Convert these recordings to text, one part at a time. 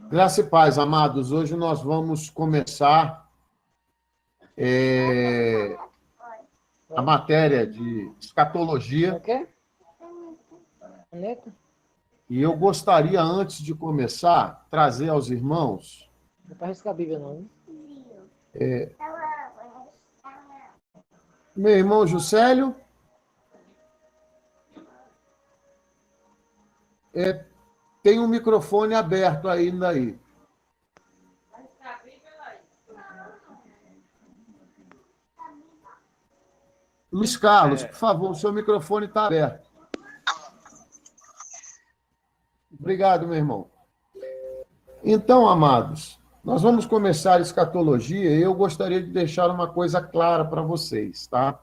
Graça e paz, amados. Hoje nós vamos começar a matéria de escatologia. Quer? Caneta? E eu gostaria, antes de começar, trazer aos irmãos Não é para riscar a Bíblia, não. Hein? meu irmão Juscelio. Tem um microfone aberto ainda aí. Luiz Carlos, por favor, o seu microfone está aberto. Obrigado, meu irmão. Então, amados, nós vamos começar a escatologia e eu gostaria de deixar uma coisa clara para vocês, tá?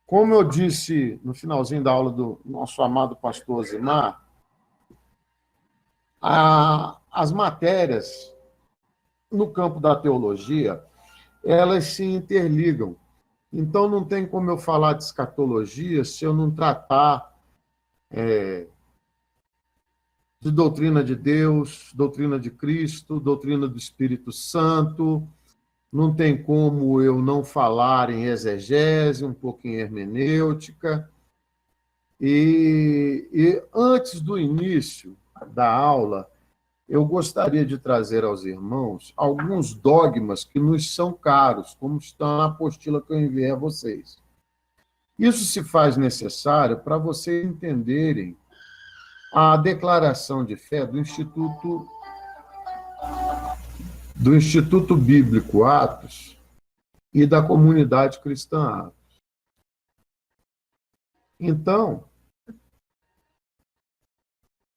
Como eu disse no finalzinho da aula do nosso amado pastor Zimar, as matérias no campo da teologia, elas se interligam. Então, não tem como eu falar de escatologia se eu não tratar de doutrina de Deus, doutrina de Cristo, doutrina do Espírito Santo. Não tem como eu não falar em exegese, um pouco em hermenêutica. E antes do início da aula, eu gostaria de trazer aos irmãos alguns dogmas que nos são caros, como estão na apostila que eu enviei a vocês. Isso se faz necessário para vocês entenderem a declaração de fé do Instituto Bíblico Atos e da Comunidade Cristã Atos. Então,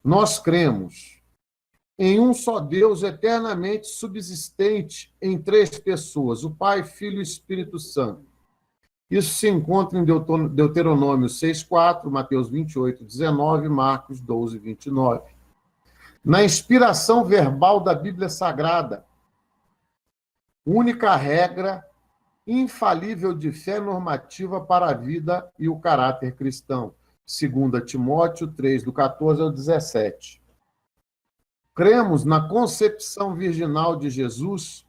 nós cremos em um só Deus eternamente subsistente em três pessoas, o Pai, Filho e Espírito Santo. Isso se encontra em Deuteronômio 6,4, Mateus 28,19, Marcos 12,29. Na inspiração verbal da Bíblia Sagrada, única regra infalível de fé normativa para a vida e o caráter cristão. 2 Timóteo 3, do 14 ao 17. Cremos na concepção virginal de Jesus,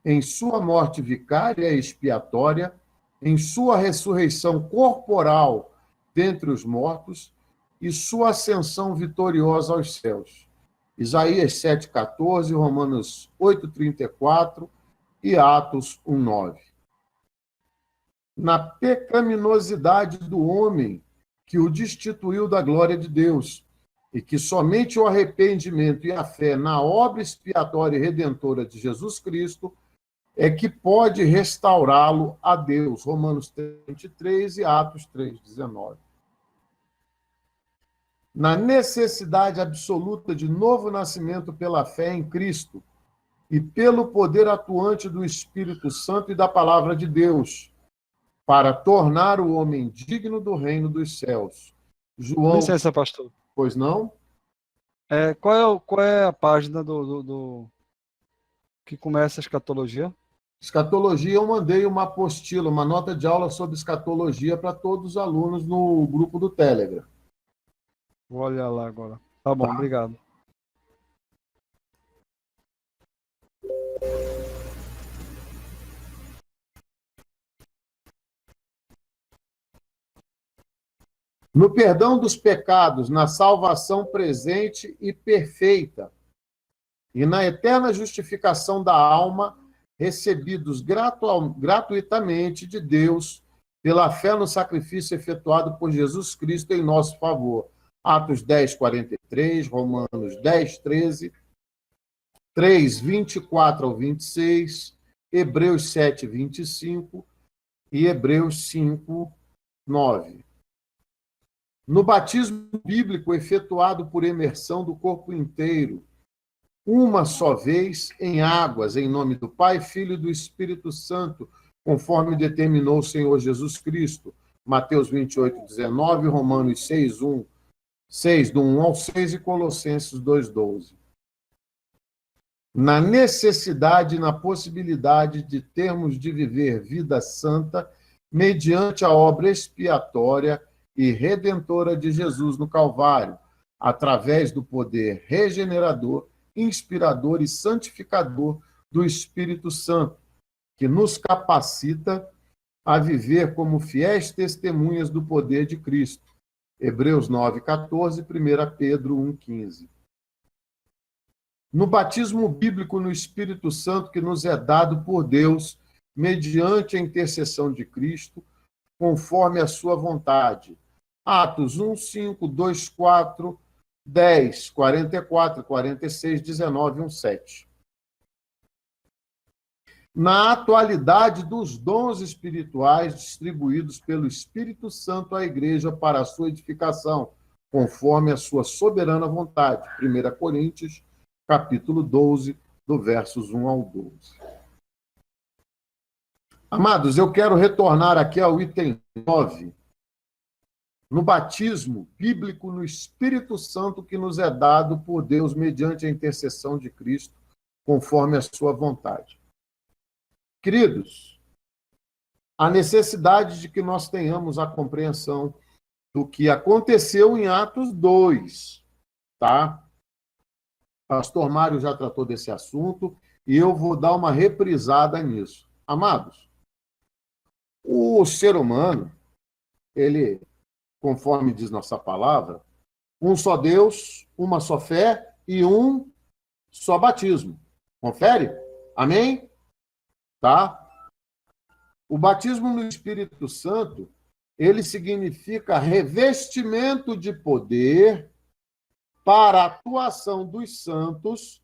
em sua morte vicária e expiatória, em sua ressurreição corporal dentre os mortos e sua ascensão vitoriosa aos céus. Isaías 7,14, Romanos 8,34 e Atos 1,9. Na pecaminosidade do homem que o destituiu da glória de Deus, e que somente o arrependimento e a fé na obra expiatória e redentora de Jesus Cristo é que pode restaurá-lo a Deus. Romanos 3,23 e Atos 3,19. Na necessidade absoluta de novo nascimento pela fé em Cristo e pelo poder atuante do Espírito Santo e da palavra de Deus, para tornar o homem digno do reino dos céus. João... Licença, pastor. Pois não? Qual é a página que começa a escatologia? Escatologia, eu mandei uma apostila, uma nota de aula sobre escatologia para todos os alunos no grupo do Telegram. Vou olhar lá agora. Tá bom, obrigado. No perdão dos pecados, na salvação presente e perfeita, e na eterna justificação da alma, recebidos gratuitamente de Deus, pela fé no sacrifício efetuado por Jesus Cristo em nosso favor. Atos 10, 43, Romanos 10, 13, 3, 24 ao 26, Hebreus 7, 25 e Hebreus 5, 9. No batismo bíblico efetuado por imersão do corpo inteiro, uma só vez em águas, em nome do Pai, Filho e do Espírito Santo, conforme determinou o Senhor Jesus Cristo. Mateus 28, 19, Romanos 6, 6, do 1 ao 6 e Colossenses 2, 12. Na necessidade e na possibilidade de termos de viver vida santa mediante a obra expiatória e redentora de Jesus no Calvário, através do poder regenerador inspirador e santificador do Espírito Santo, que nos capacita a viver como fiéis testemunhas do poder de Cristo. Hebreus 9:14, 1 Pedro 1:15. No batismo bíblico no Espírito Santo que nos é dado por Deus, mediante a intercessão de Cristo, conforme a sua vontade. Atos 1, 5, 2, 4, 10, 44, 46, 19, 1, 7. Na atualidade dos dons espirituais distribuídos pelo Espírito Santo à Igreja para a sua edificação, conforme a sua soberana vontade. 1 Coríntios, capítulo 12, do versos 1 ao 12. Amados, eu quero retornar aqui ao item 9, no batismo bíblico no Espírito Santo que nos é dado por Deus mediante a intercessão de Cristo, conforme a sua vontade. Queridos, a necessidade de que nós tenhamos a compreensão do que aconteceu em Atos 2, tá? Pastor Mário já tratou desse assunto e eu vou dar uma reprisada nisso. Amados, o ser humano, ele, conforme diz nossa palavra, um só Deus, uma só fé e um só batismo. Confere? Amém? Tá? O batismo no Espírito Santo, ele significa revestimento de poder para a atuação dos santos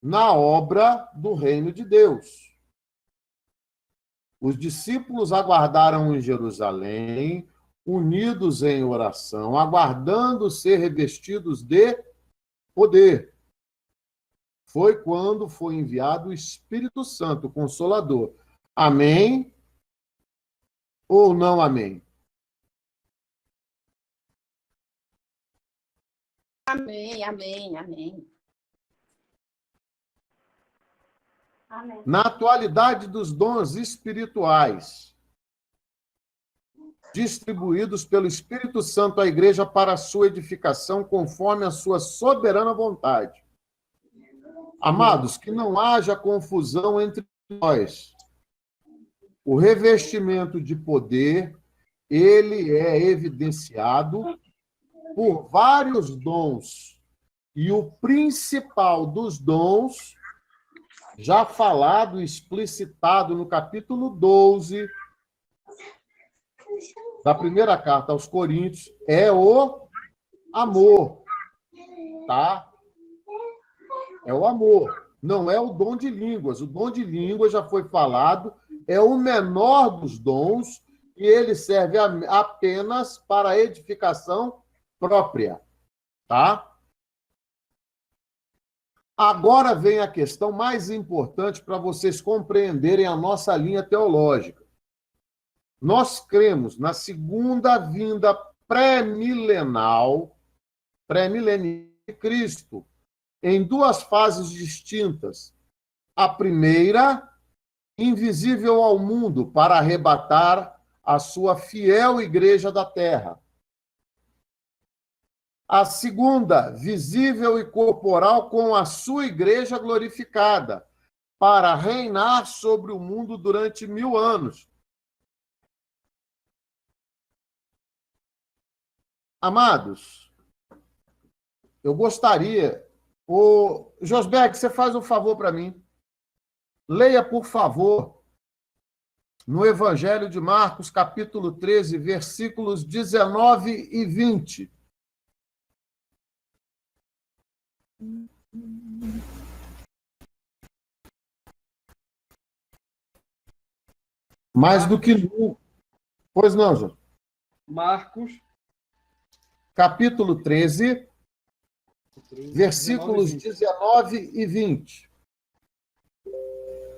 na obra do reino de Deus. Os discípulos aguardaram em Jerusalém, unidos em oração, aguardando ser revestidos de poder. Foi quando foi enviado o Espírito Santo, o Consolador. Amém ou não amém? Amém, amém, amém. Amém. Na atualidade dos dons espirituais distribuídos pelo Espírito Santo à Igreja para a sua edificação, conforme a sua soberana vontade. Amados, que não haja confusão entre nós. O revestimento de poder, ele é evidenciado por vários dons. E o principal dos dons, já falado e explicitado no capítulo 12 da primeira carta aos Coríntios, é o amor, tá? É o amor, não é o dom de línguas. O dom de línguas já foi falado, é o menor dos dons e ele serve apenas para a edificação própria, tá? Agora vem a questão mais importante para vocês compreenderem a nossa linha teológica. Nós cremos na segunda vinda pré-milenial de Cristo, em duas fases distintas. A primeira, invisível ao mundo, para arrebatar a sua fiel igreja da terra. A segunda, visível e corporal, com a sua igreja glorificada, para reinar sobre o mundo durante 1000 anos. Amados, eu gostaria... Ô, Josberg, você faz um favor para mim. Leia, por favor, no Evangelho de Marcos, capítulo 13, versículos 19 e 20. Mais do que nunca. Pois não, João. Marcos, Capítulo 13, versículos 19 e 20.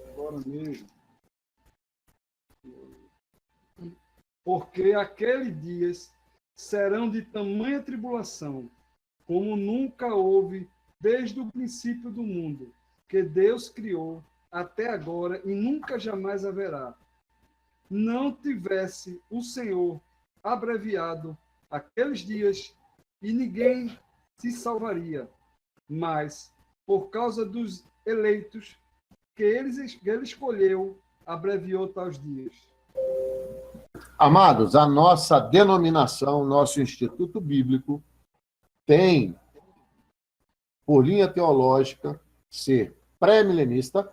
Agora mesmo. Porque aqueles dias serão de tamanha tribulação, como nunca houve desde o princípio do mundo, que Deus criou até agora e nunca jamais haverá. Não tivesse o Senhor abreviado aqueles dias e ninguém se salvaria, mas por causa dos eleitos que ele escolheu, abreviou tais dias. Amados, a nossa denominação, nosso Instituto Bíblico, tem, por linha teológica, ser pré-milenista,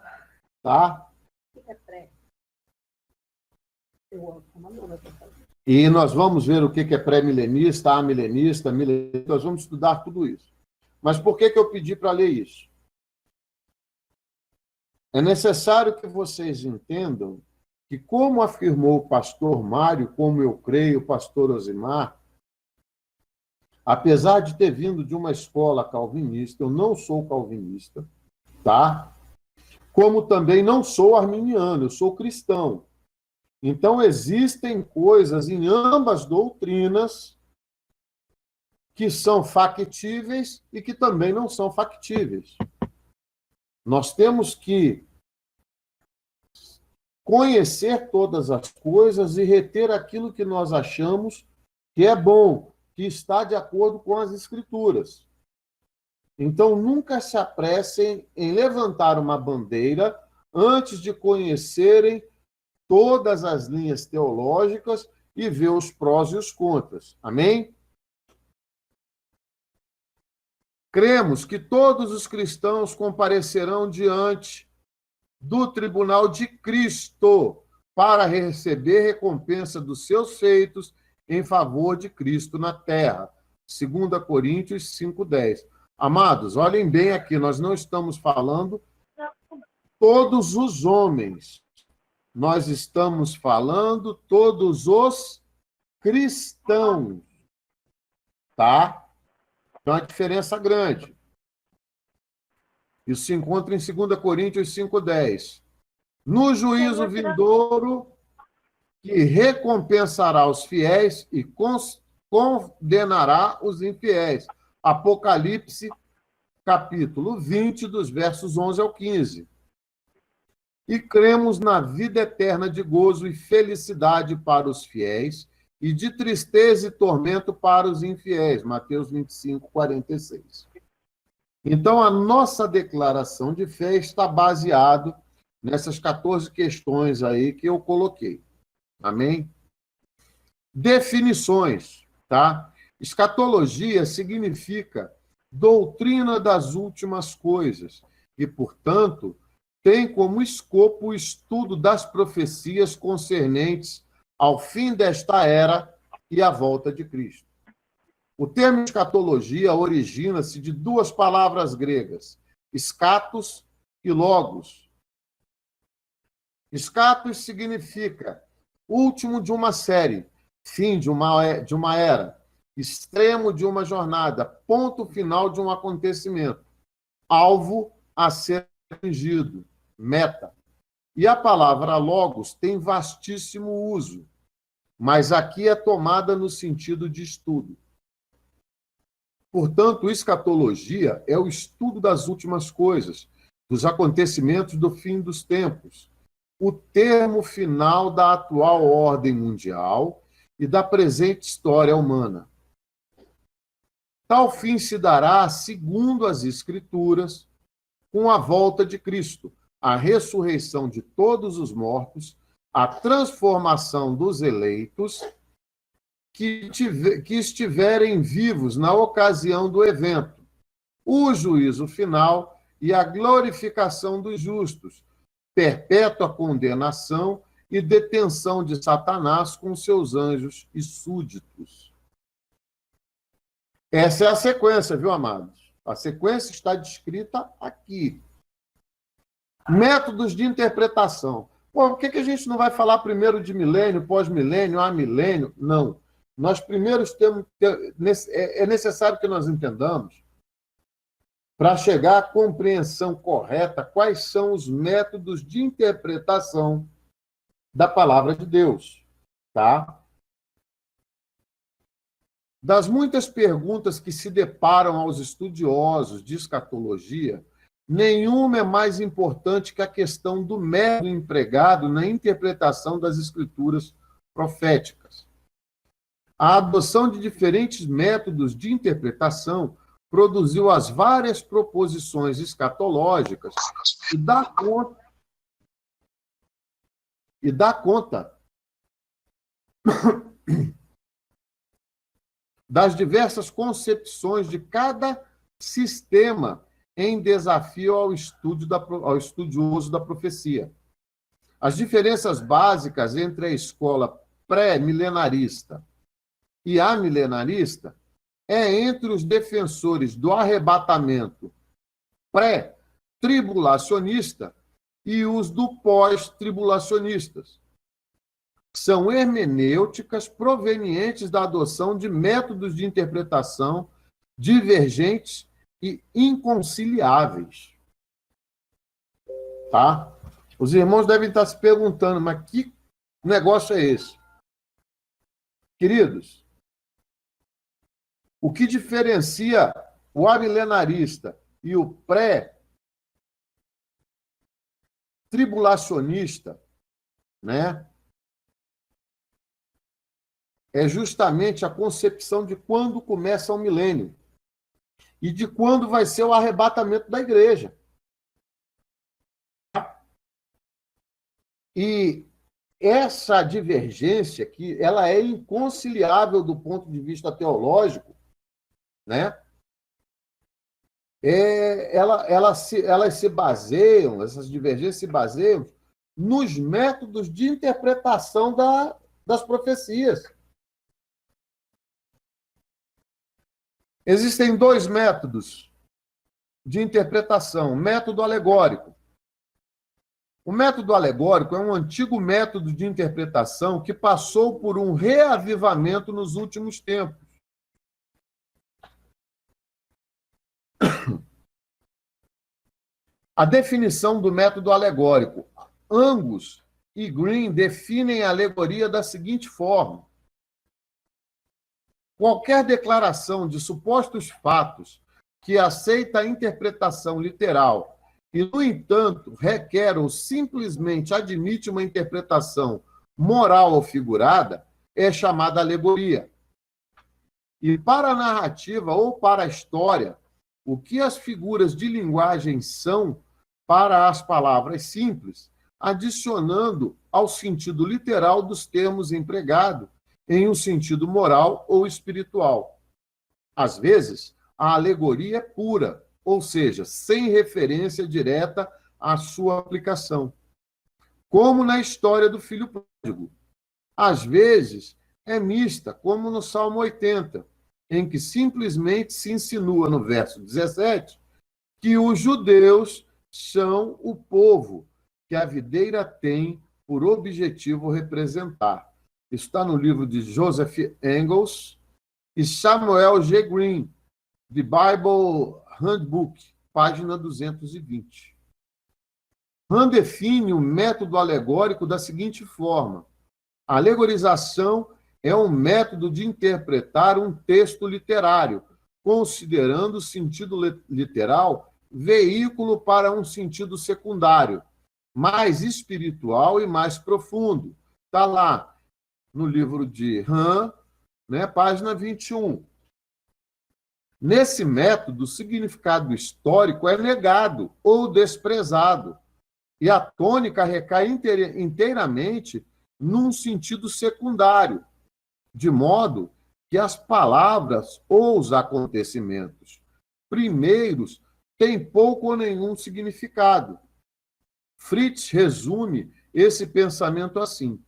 tá? E nós vamos ver o que é pré-milenista, amilenista, milenista, nós vamos estudar tudo isso. Mas por que eu pedi para ler isso? É necessário que vocês entendam que, como afirmou o pastor Mário, como eu creio, o pastor Osimar, apesar de ter vindo de uma escola calvinista, eu não sou calvinista, tá? Como também não sou arminiano, eu sou cristão. Então, existem coisas em ambas doutrinas que são factíveis e que também não são factíveis. Nós temos que conhecer todas as coisas e reter aquilo que nós achamos que é bom, que está de acordo com as Escrituras. Então, nunca se apressem em levantar uma bandeira antes de conhecerem todas as linhas teológicas e ver os prós e os contras. Amém? Cremos que todos os cristãos comparecerão diante do tribunal de Cristo para receber recompensa dos seus feitos em favor de Cristo na terra. 2 Coríntios 5:10. Amados, olhem bem aqui, nós não estamos falando todos os homens. Nós estamos falando todos os cristãos. Tá? Então, é uma diferença grande. Isso se encontra em 2 Coríntios 5:10. No juízo vindouro, que recompensará os fiéis e condenará os infiéis. Apocalipse, capítulo 20, dos versos 11 ao 15. E cremos na vida eterna de gozo e felicidade para os fiéis e de tristeza e tormento para os infiéis. Mateus 25, 46. Então, a nossa declaração de fé está baseada nessas 14 questões aí que eu coloquei. Amém? Definições, tá? Escatologia significa doutrina das últimas coisas e, portanto, tem como escopo o estudo das profecias concernentes ao fim desta era e à volta de Cristo. O termo escatologia origina-se de duas palavras gregas, scatos e logos. Scatos significa último de uma série, fim de uma era, extremo de uma jornada, ponto final de um acontecimento, alvo a ser atingido, meta. E a palavra logos tem vastíssimo uso, mas aqui é tomada no sentido de estudo. Portanto, escatologia é o estudo das últimas coisas, dos acontecimentos do fim dos tempos, o termo final da atual ordem mundial e da presente história humana. Tal fim se dará, segundo as Escrituras, com a volta de Cristo, a ressurreição de todos os mortos, a transformação dos eleitos que estiverem vivos na ocasião do evento, o juízo final e a glorificação dos justos, perpétua condenação e detenção de Satanás com seus anjos e súditos. Essa é a sequência, viu, amados? A sequência está descrita aqui. Métodos de interpretação. Pô, por que a gente não vai falar primeiro de milênio, pós-milênio, amilênio? Não. Nós primeiros temos... É necessário que nós entendamos, para chegar à compreensão correta, quais são os métodos de interpretação da palavra de Deus. Tá? Das muitas perguntas que se deparam aos estudiosos de escatologia, nenhuma é mais importante que a questão do método empregado na interpretação das escrituras proféticas. A adoção de diferentes métodos de interpretação produziu as várias proposições escatológicas e dá conta das diversas concepções de cada sistema em desafio ao estudioso da profecia. As diferenças básicas entre a escola pré-milenarista e a milenarista é entre os defensores do arrebatamento pré-tribulacionista e os do pós-tribulacionistas. São hermenêuticas provenientes da adoção de métodos de interpretação divergentes e inconciliáveis. Tá? Os irmãos devem estar se perguntando, mas que negócio é esse? Queridos, o que diferencia o amilenarista e o pré-tribulacionista, né, é justamente a concepção de quando começa o milênio e de quando vai ser o arrebatamento da igreja. E essa divergência, que ela é inconciliável do ponto de vista teológico, né? Elas se baseiam, essas divergências se baseiam nos métodos de interpretação das profecias. Existem dois métodos de interpretação. O método alegórico. O método alegórico é um antigo método de interpretação que passou por um reavivamento nos últimos tempos. A definição do método alegórico. Angus e Green definem a alegoria da seguinte forma: qualquer declaração de supostos fatos que aceita a interpretação literal e, no entanto, requer ou simplesmente admite uma interpretação moral ou figurada é chamada alegoria. E para a narrativa ou para a história, o que as figuras de linguagem são para as palavras simples, adicionando ao sentido literal dos termos empregados em um sentido moral ou espiritual. Às vezes, a alegoria é pura, ou seja, sem referência direta à sua aplicação, como na história do filho pródigo. Às vezes, é mista, como no Salmo 80, em que simplesmente se insinua no verso 17 que os judeus são o povo que a videira tem por objetivo representar. Está no livro de Joseph Engels e Samuel G. Green, The Bible Handbook, página 220. Rand define o método alegórico da seguinte forma: a alegorização é um método de interpretar um texto literário, considerando o sentido literal veículo para um sentido secundário, mais espiritual e mais profundo. Está lá no livro de Rand, né, página 21. Nesse método, o significado histórico é negado ou desprezado, e a tônica recai inteiramente num sentido secundário, de modo que as palavras ou os acontecimentos primeiros têm pouco ou nenhum significado. Fritz resume esse pensamento assim: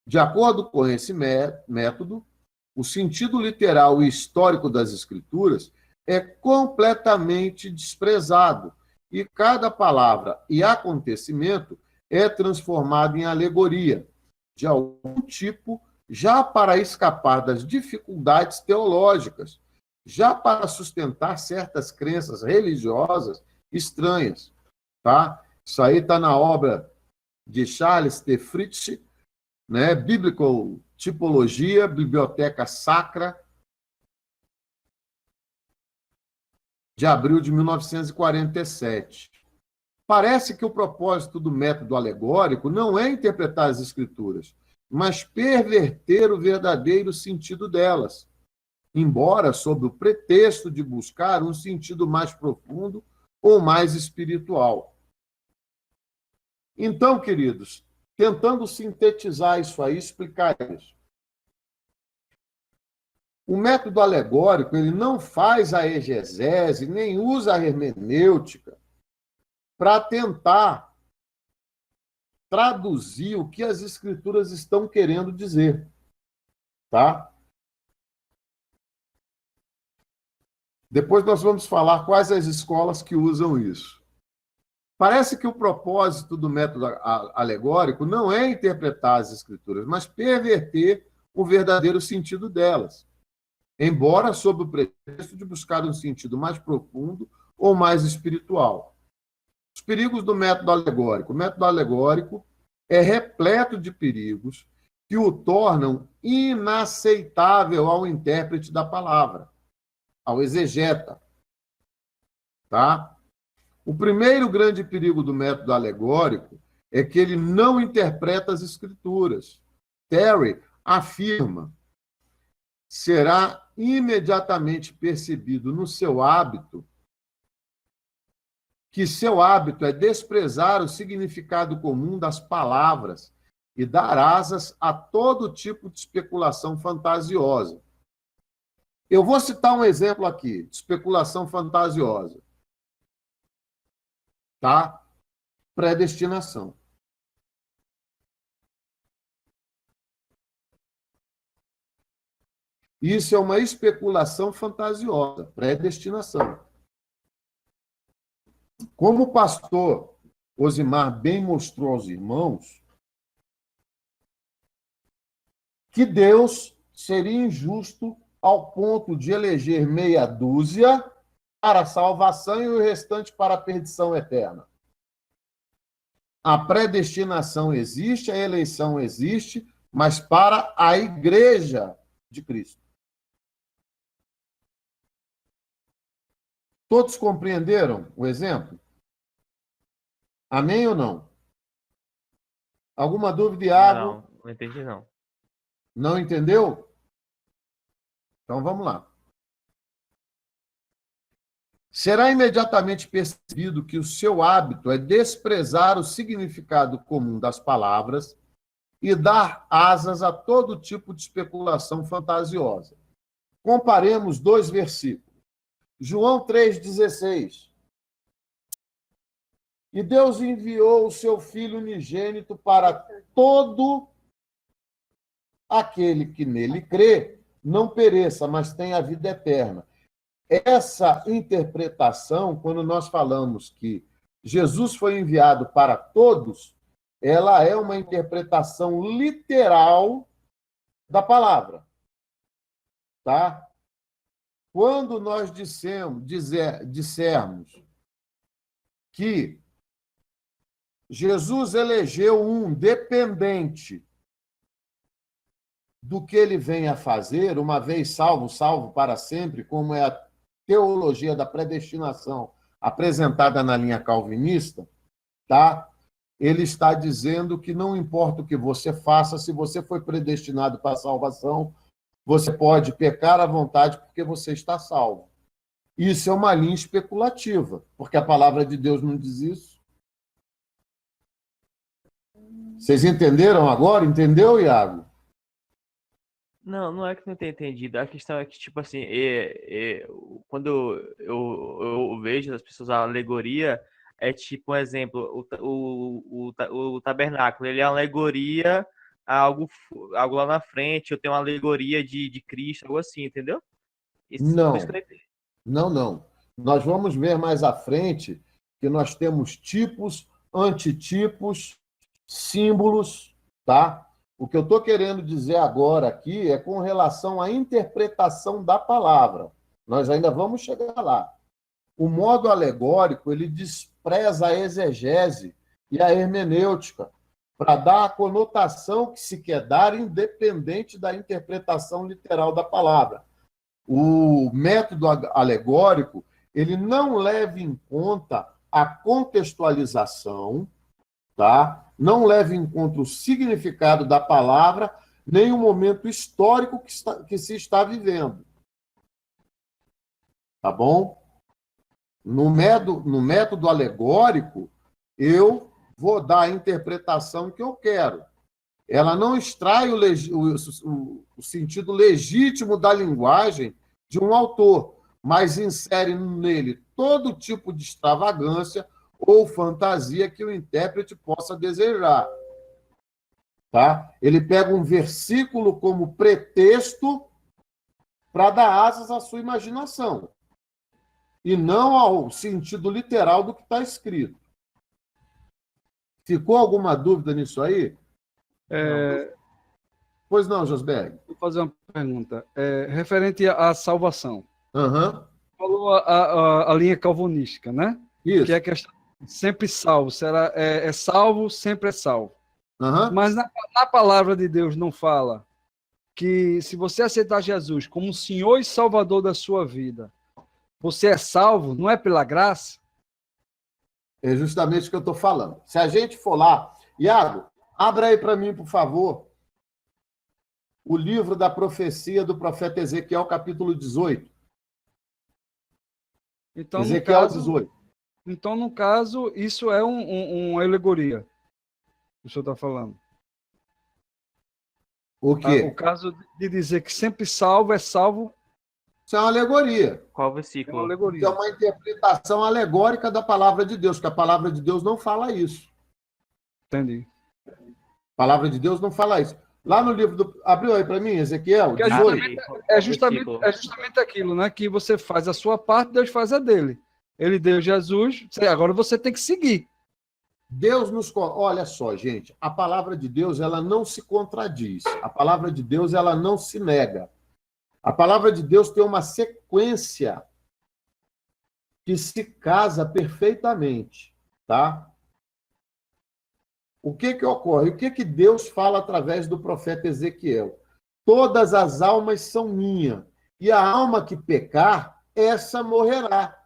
de acordo com esse método, o sentido literal e histórico das Escrituras é completamente desprezado, e cada palavra e acontecimento é transformado em alegoria, de algum tipo, já para escapar das dificuldades teológicas, já para sustentar certas crenças religiosas estranhas. Tá? Isso aí está na obra de Charles T. Fritz, né? Biblical Tipologia, Biblioteca Sacra, de abril de 1947. Parece que o propósito do método alegórico não é interpretar as Escrituras, mas perverter o verdadeiro sentido delas. embora sob o pretexto de buscar um sentido mais profundo ou mais espiritual. Então, queridos, tentando sintetizar isso aí, explicar isso. O método alegórico, ele não faz a exegese, nem usa a hermenêutica para tentar traduzir o que as escrituras estão querendo dizer, tá? Depois nós vamos falar quais as escolas que usam isso. Parece que o propósito do método alegórico não é interpretar as escrituras, mas perverter o verdadeiro sentido delas, embora sob o pretexto de buscar um sentido mais profundo ou mais espiritual. Os perigos do método alegórico. O método alegórico é repleto de perigos que o tornam inaceitável ao intérprete da palavra, ao exegeta. Tá? O primeiro grande perigo do método alegórico é que ele não interpreta as escrituras. Terry afirma: será imediatamente percebido no seu hábito que seu hábito é desprezar o significado comum das palavras e dar asas a todo tipo de especulação fantasiosa. Eu vou citar um exemplo aqui, de especulação fantasiosa. Tá? Predestinação. Isso é uma especulação fantasiosa, predestinação. Como o pastor Osimar bem mostrou aos irmãos, que Deus seria injusto ao ponto de eleger meia dúzia para a salvação e o restante para a perdição eterna. A predestinação existe, a eleição existe, mas para a igreja de Cristo. Todos compreenderam o exemplo? Amém ou não? Alguma dúvida, Iago? Não entendi, não. Não entendeu? Então vamos lá. Será imediatamente percebido que o seu hábito é desprezar o significado comum das palavras e dar asas a todo tipo de especulação fantasiosa. Comparemos dois versículos. João 3,16. E Deus enviou o seu Filho unigênito para todo aquele que nele crê, não pereça, mas tenha a vida eterna. Essa interpretação, quando nós falamos que Jesus foi enviado para todos, ela é uma interpretação literal da palavra. Tá? Quando nós dissermos que Jesus elegeu um dependente do que ele vem a fazer, uma vez salvo, salvo para sempre, como é a teologia da predestinação apresentada na linha calvinista, tá? Ele está dizendo que não importa o que você faça, se você foi predestinado para a salvação, você pode pecar à vontade porque você está salvo. Isso é uma linha especulativa, porque a palavra de Deus não diz isso. Vocês entenderam agora? Entendeu, Iago? Não é que não tenha entendido. A questão é que, tipo assim, quando eu vejo as pessoas a alegoria, é tipo um exemplo, o tabernáculo, ele é uma alegoria a algo lá na frente, eu tenho uma alegoria de Cristo, algo assim, entendeu? Não. Por isso que eu entendi. Não. Nós vamos ver mais à frente que nós temos tipos, antitipos, símbolos, tá? O que eu estou querendo dizer agora aqui é com relação à interpretação da palavra. Nós ainda vamos chegar lá. O modo alegórico, ele despreza a exegese e a hermenêutica para dar a conotação que se quer dar, independente da interpretação literal da palavra. O método alegórico, ele não leva em conta a contextualização, tá? Não leva em conta o significado da palavra, nem o momento histórico que se está vivendo. Tá bom? No método alegórico, eu vou dar a interpretação que eu quero. Ela não extrai o sentido legítimo da linguagem de um autor, mas insere nele todo tipo de extravagância ou fantasia que o intérprete possa desejar. Tá? Ele pega um versículo como pretexto para dar asas à sua imaginação, e não ao sentido literal do que está escrito. Ficou alguma dúvida nisso aí? Pois não, Josberg. Vou fazer uma pergunta. Referente à salvação. Uhum. Falou a linha calvinística, né? Isso. Que é a questão sempre salvo. Será, salvo, sempre é salvo. Uhum. Mas na palavra de Deus não fala que se você aceitar Jesus como Senhor e Salvador da sua vida, você é salvo, não é pela graça? É justamente o que eu estou falando. Se a gente for lá... Iago, abra aí para mim, por favor, o livro da profecia do profeta Ezequiel, capítulo 18. Então, Ezequiel 18. Então, no caso, isso é uma alegoria. O senhor está falando. O quê? O caso de dizer que sempre salvo é salvo. Isso é uma alegoria. Qual É uma versículo? alegoria. Isso é uma interpretação alegórica da palavra de Deus, porque a palavra de Deus não fala isso. Entendi. A palavra de Deus não fala isso. Lá no livro do... Abriu aí para mim, Ezequiel? Porque 18. é justamente aquilo, né? Que você faz a sua parte, Deus faz a dele. Ele deu Jesus, agora você tem que seguir. Deus nos... Olha só, gente, a palavra de Deus, ela não se contradiz. A palavra de Deus, ela não se nega. A palavra de Deus tem uma sequência que se casa perfeitamente, tá? O que ocorre? O que Deus fala através do profeta Ezequiel? Todas as almas são minhas, e a alma que pecar, essa morrerá.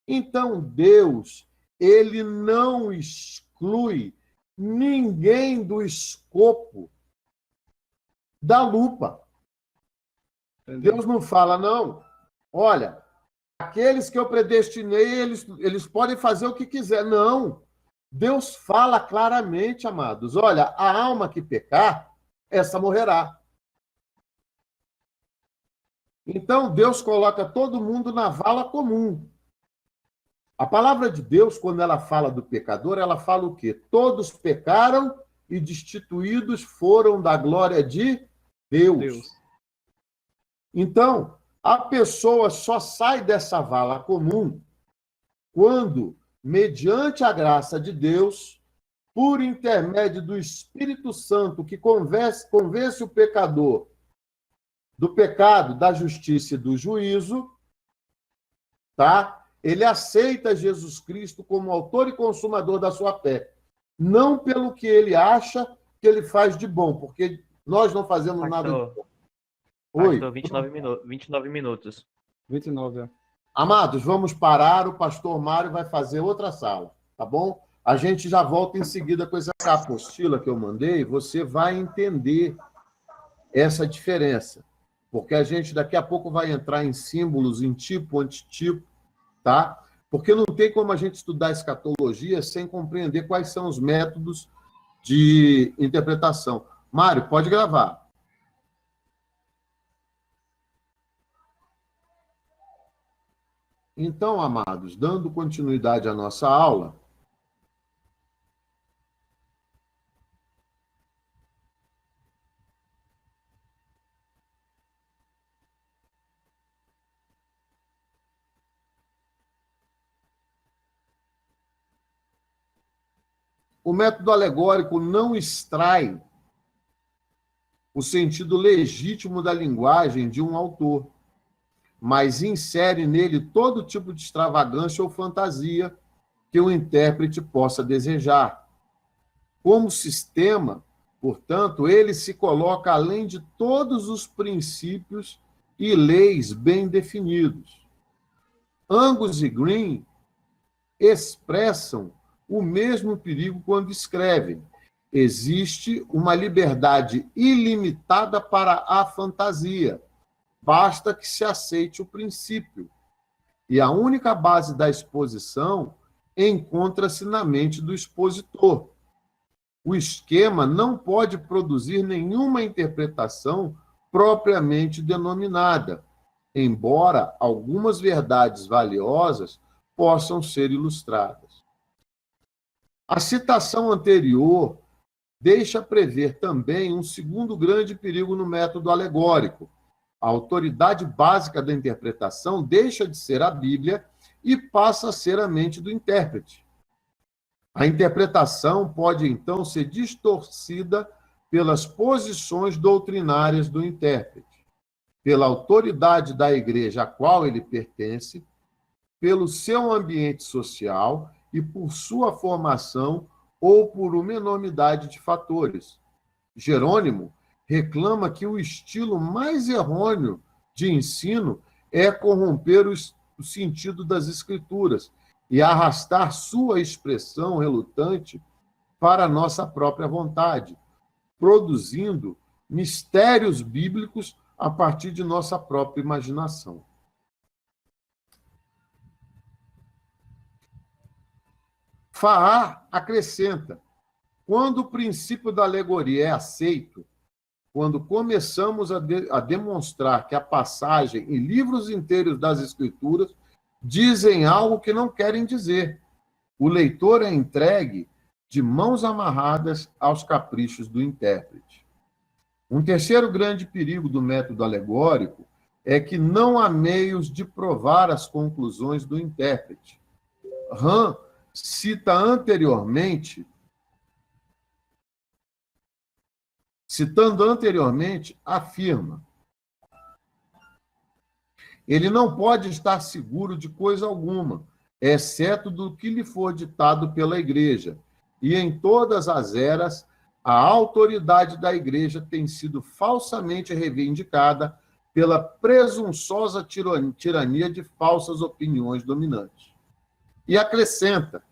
Então, Deus, ele não exclui ninguém do escopo da lupa. Entendeu? Deus não fala, não. Olha, aqueles que eu predestinei, eles podem fazer o que quiser. Não. Deus fala claramente, amados. Olha, a alma que pecar, essa morrerá. Então, Deus coloca todo mundo na vala comum. A palavra de Deus, quando ela fala do pecador, ela fala o quê? Todos pecaram e destituídos foram da glória de Deus. Então, a pessoa só sai dessa vala comum quando, mediante a graça de Deus, por intermédio do Espírito Santo, que convence o pecador do pecado, da justiça e do juízo, tá? Ele aceita Jesus Cristo como autor e consumador da sua fé. Não pelo que ele acha que ele faz de bom, porque nós não fazemos nada de bom. Oi. Pastor, 29 minutos. 29, é. Amados, vamos parar. O pastor Mário vai fazer outra sala, tá bom? A gente já volta em seguida com essa apostila que eu mandei. Você vai entender essa diferença, porque a gente daqui a pouco vai entrar em símbolos, em tipo, antitipo, tá? Porque não tem como a gente estudar escatologia sem compreender quais são os métodos de interpretação. Mário, pode gravar. Então, amados, dando continuidade à nossa aula, o método alegórico não extrai o sentido legítimo da linguagem de um autor, mas insere nele todo tipo de extravagância ou fantasia que o intérprete possa desejar. Como sistema, portanto, ele se coloca além de todos os princípios e leis bem definidos. Angus e Green expressam o mesmo perigo quando escrevem: existe uma liberdade ilimitada para a fantasia. Basta que se aceite o princípio, e a única base da exposição encontra-se na mente do expositor. O esquema não pode produzir nenhuma interpretação propriamente denominada, embora algumas verdades valiosas possam ser ilustradas. A citação anterior deixa prever também um segundo grande perigo no método alegórico. A autoridade básica da interpretação deixa de ser a Bíblia e passa a ser a mente do intérprete. A interpretação pode, então, ser distorcida pelas posições doutrinárias do intérprete, pela autoridade da igreja a qual ele pertence, pelo seu ambiente social e por sua formação ou por uma enormidade de fatores. Jerônimo reclama que o estilo mais errôneo de ensino é corromper o sentido das Escrituras e arrastar sua expressão relutante para a nossa própria vontade, produzindo mistérios bíblicos a partir de nossa própria imaginação. Faá acrescenta: quando o princípio da alegoria é aceito, quando começamos a demonstrar que a passagem e livros inteiros das Escrituras dizem algo que não querem dizer, o leitor é entregue de mãos amarradas aos caprichos do intérprete. Um terceiro grande perigo do método alegórico é que não há meios de provar as conclusões do intérprete. Hahn citando anteriormente, afirma: ele não pode estar seguro de coisa alguma, exceto do que lhe for ditado pela igreja, e em todas as eras a autoridade da igreja tem sido falsamente reivindicada pela presunçosa tirania de falsas opiniões dominantes. E acrescenta: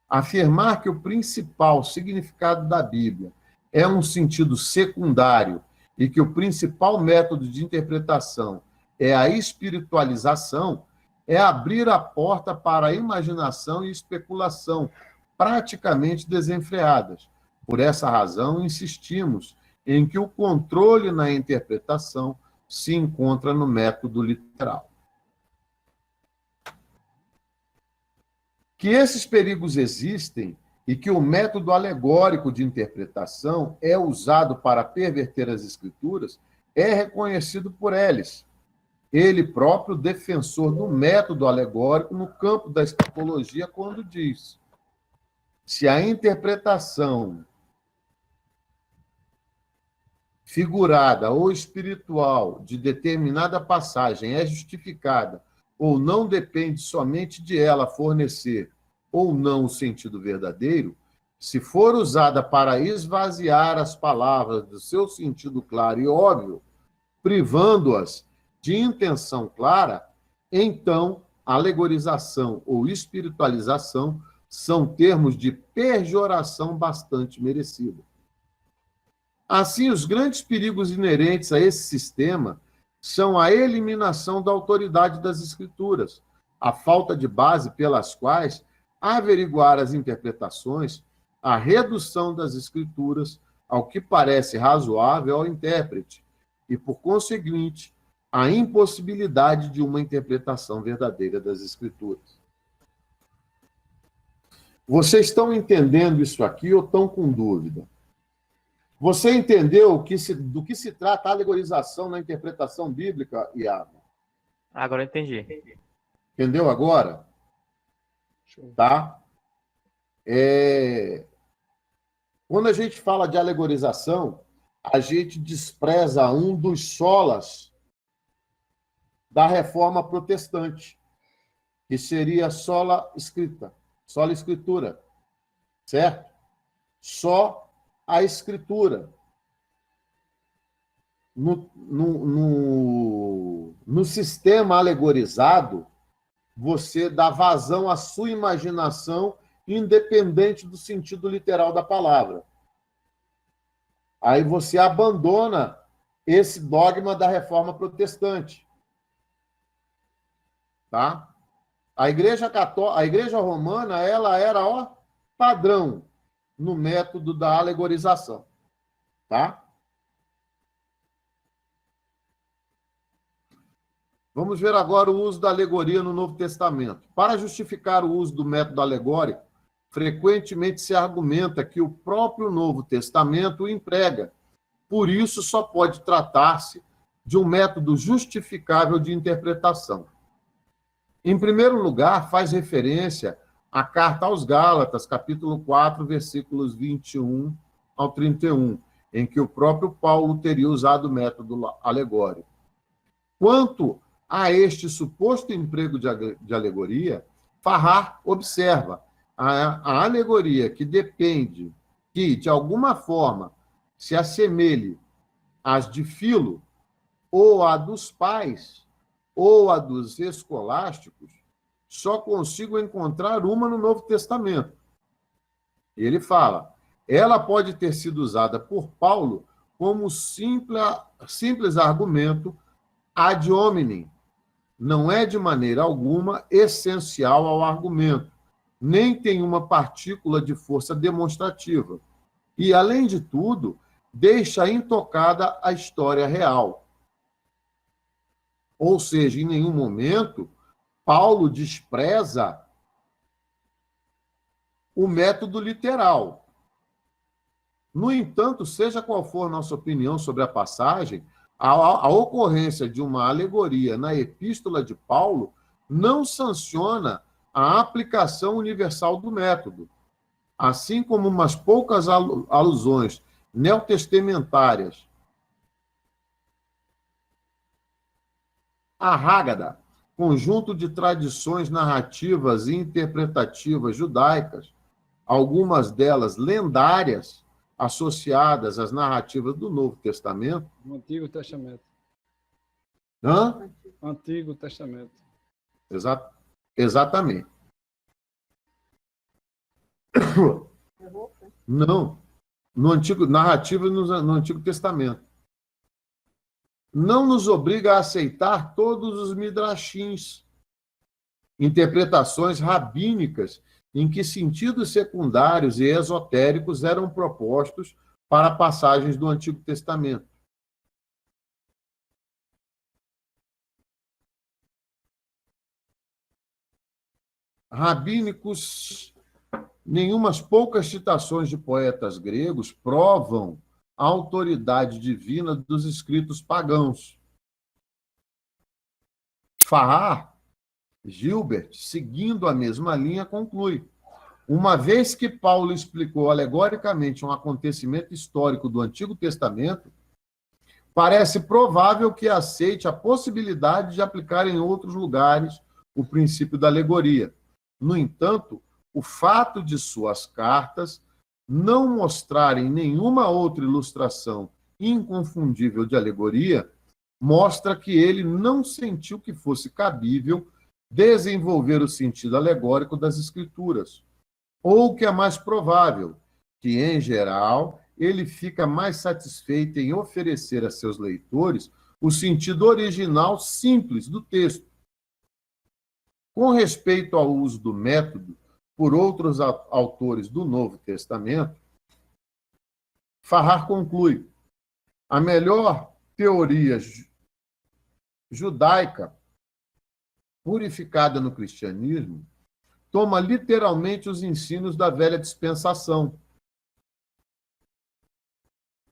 afirmar que o principal significado da Bíblia é um sentido secundário e que o principal método de interpretação é a espiritualização é abrir a porta para a imaginação e especulação praticamente desenfreadas. Por essa razão, insistimos em que o controle na interpretação se encontra no método literal. Que esses perigos existem e que o método alegórico de interpretação é usado para perverter as Escrituras é reconhecido por Ellis, ele próprio defensor do método alegórico no campo da escatologia, quando diz: se a interpretação figurada ou espiritual de determinada passagem é justificada ou não depende somente de ela fornecer ou não o sentido verdadeiro, se for usada para esvaziar as palavras do seu sentido claro e óbvio, privando-as de intenção clara, então alegorização ou espiritualização são termos de pejoração bastante merecida. Assim, os grandes perigos inerentes a esse sistema são a eliminação da autoridade das Escrituras, a falta de base pelas quais averiguar as interpretações, a redução das Escrituras ao que parece razoável ao intérprete e, por conseguinte, a impossibilidade de uma interpretação verdadeira das Escrituras. Vocês estão entendendo isso aqui ou estão com dúvida? Você entendeu do que se trata a alegorização na interpretação bíblica, Iago? Agora eu entendi. Entendeu agora? Tá? Quando a gente fala de alegorização, a gente despreza um dos solas da reforma protestante, que seria sola escritura, certo? Só a escritura. No sistema alegorizado, você dá vazão à sua imaginação, independente do sentido literal da palavra. Aí você abandona esse dogma da reforma protestante. Tá? A Igreja Católica, a Igreja Romana, ela era, ó, padrão no método da alegorização, tá? Vamos ver agora o uso da alegoria no Novo Testamento. Para justificar o uso do método alegórico, frequentemente se argumenta que o próprio Novo Testamento o emprega. Por isso, só pode tratar-se de um método justificável de interpretação. Em primeiro lugar, faz referência à carta aos Gálatas, capítulo 4, versículos 21 ao 31, em que o próprio Paulo teria usado o método alegórico. Quanto a este suposto emprego de alegoria, Farrar observa a alegoria que depende, que de alguma forma se assemelhe às de Filo, ou à dos pais, ou a dos escolásticos, só consigo encontrar uma no Novo Testamento. Ele fala, ela pode ter sido usada por Paulo como simples argumento ad hominem. Não é de maneira alguma essencial ao argumento, nem tem uma partícula de força demonstrativa. E, além de tudo, deixa intocada a história real. Ou seja, em nenhum momento, Paulo despreza o método literal. No entanto, seja qual for a nossa opinião sobre a passagem, a ocorrência de uma alegoria na epístola de Paulo não sanciona a aplicação universal do método, assim como umas poucas alusões neotestamentárias. A Hágada, conjunto de tradições narrativas e interpretativas judaicas, algumas delas lendárias, associadas às narrativas do Novo Testamento. No Antigo Testamento. Hã? Antigo Testamento. Exatamente. Não. Narrativa no Antigo Testamento. Não nos obriga a aceitar todos os midrashins, interpretações rabínicas em que sentidos secundários e esotéricos eram propostos para passagens do Antigo Testamento. Rabínicos, nenhumas poucas citações de poetas gregos provam a autoridade divina dos escritos pagãos. Farrar, Gilbert, seguindo a mesma linha, conclui: uma vez que Paulo explicou alegoricamente um acontecimento histórico do Antigo Testamento, parece provável que aceite a possibilidade de aplicar em outros lugares o princípio da alegoria. No entanto, o fato de suas cartas não mostrarem nenhuma outra ilustração inconfundível de alegoria mostra que ele não sentiu que fosse cabível desenvolver o sentido alegórico das Escrituras, ou que é mais provável, que, em geral, ele fica mais satisfeito em oferecer a seus leitores o sentido original simples do texto. Com respeito ao uso do método por outros autores do Novo Testamento, Farrar conclui: a melhor teoria judaica purificada no cristianismo toma literalmente os ensinos da velha dispensação,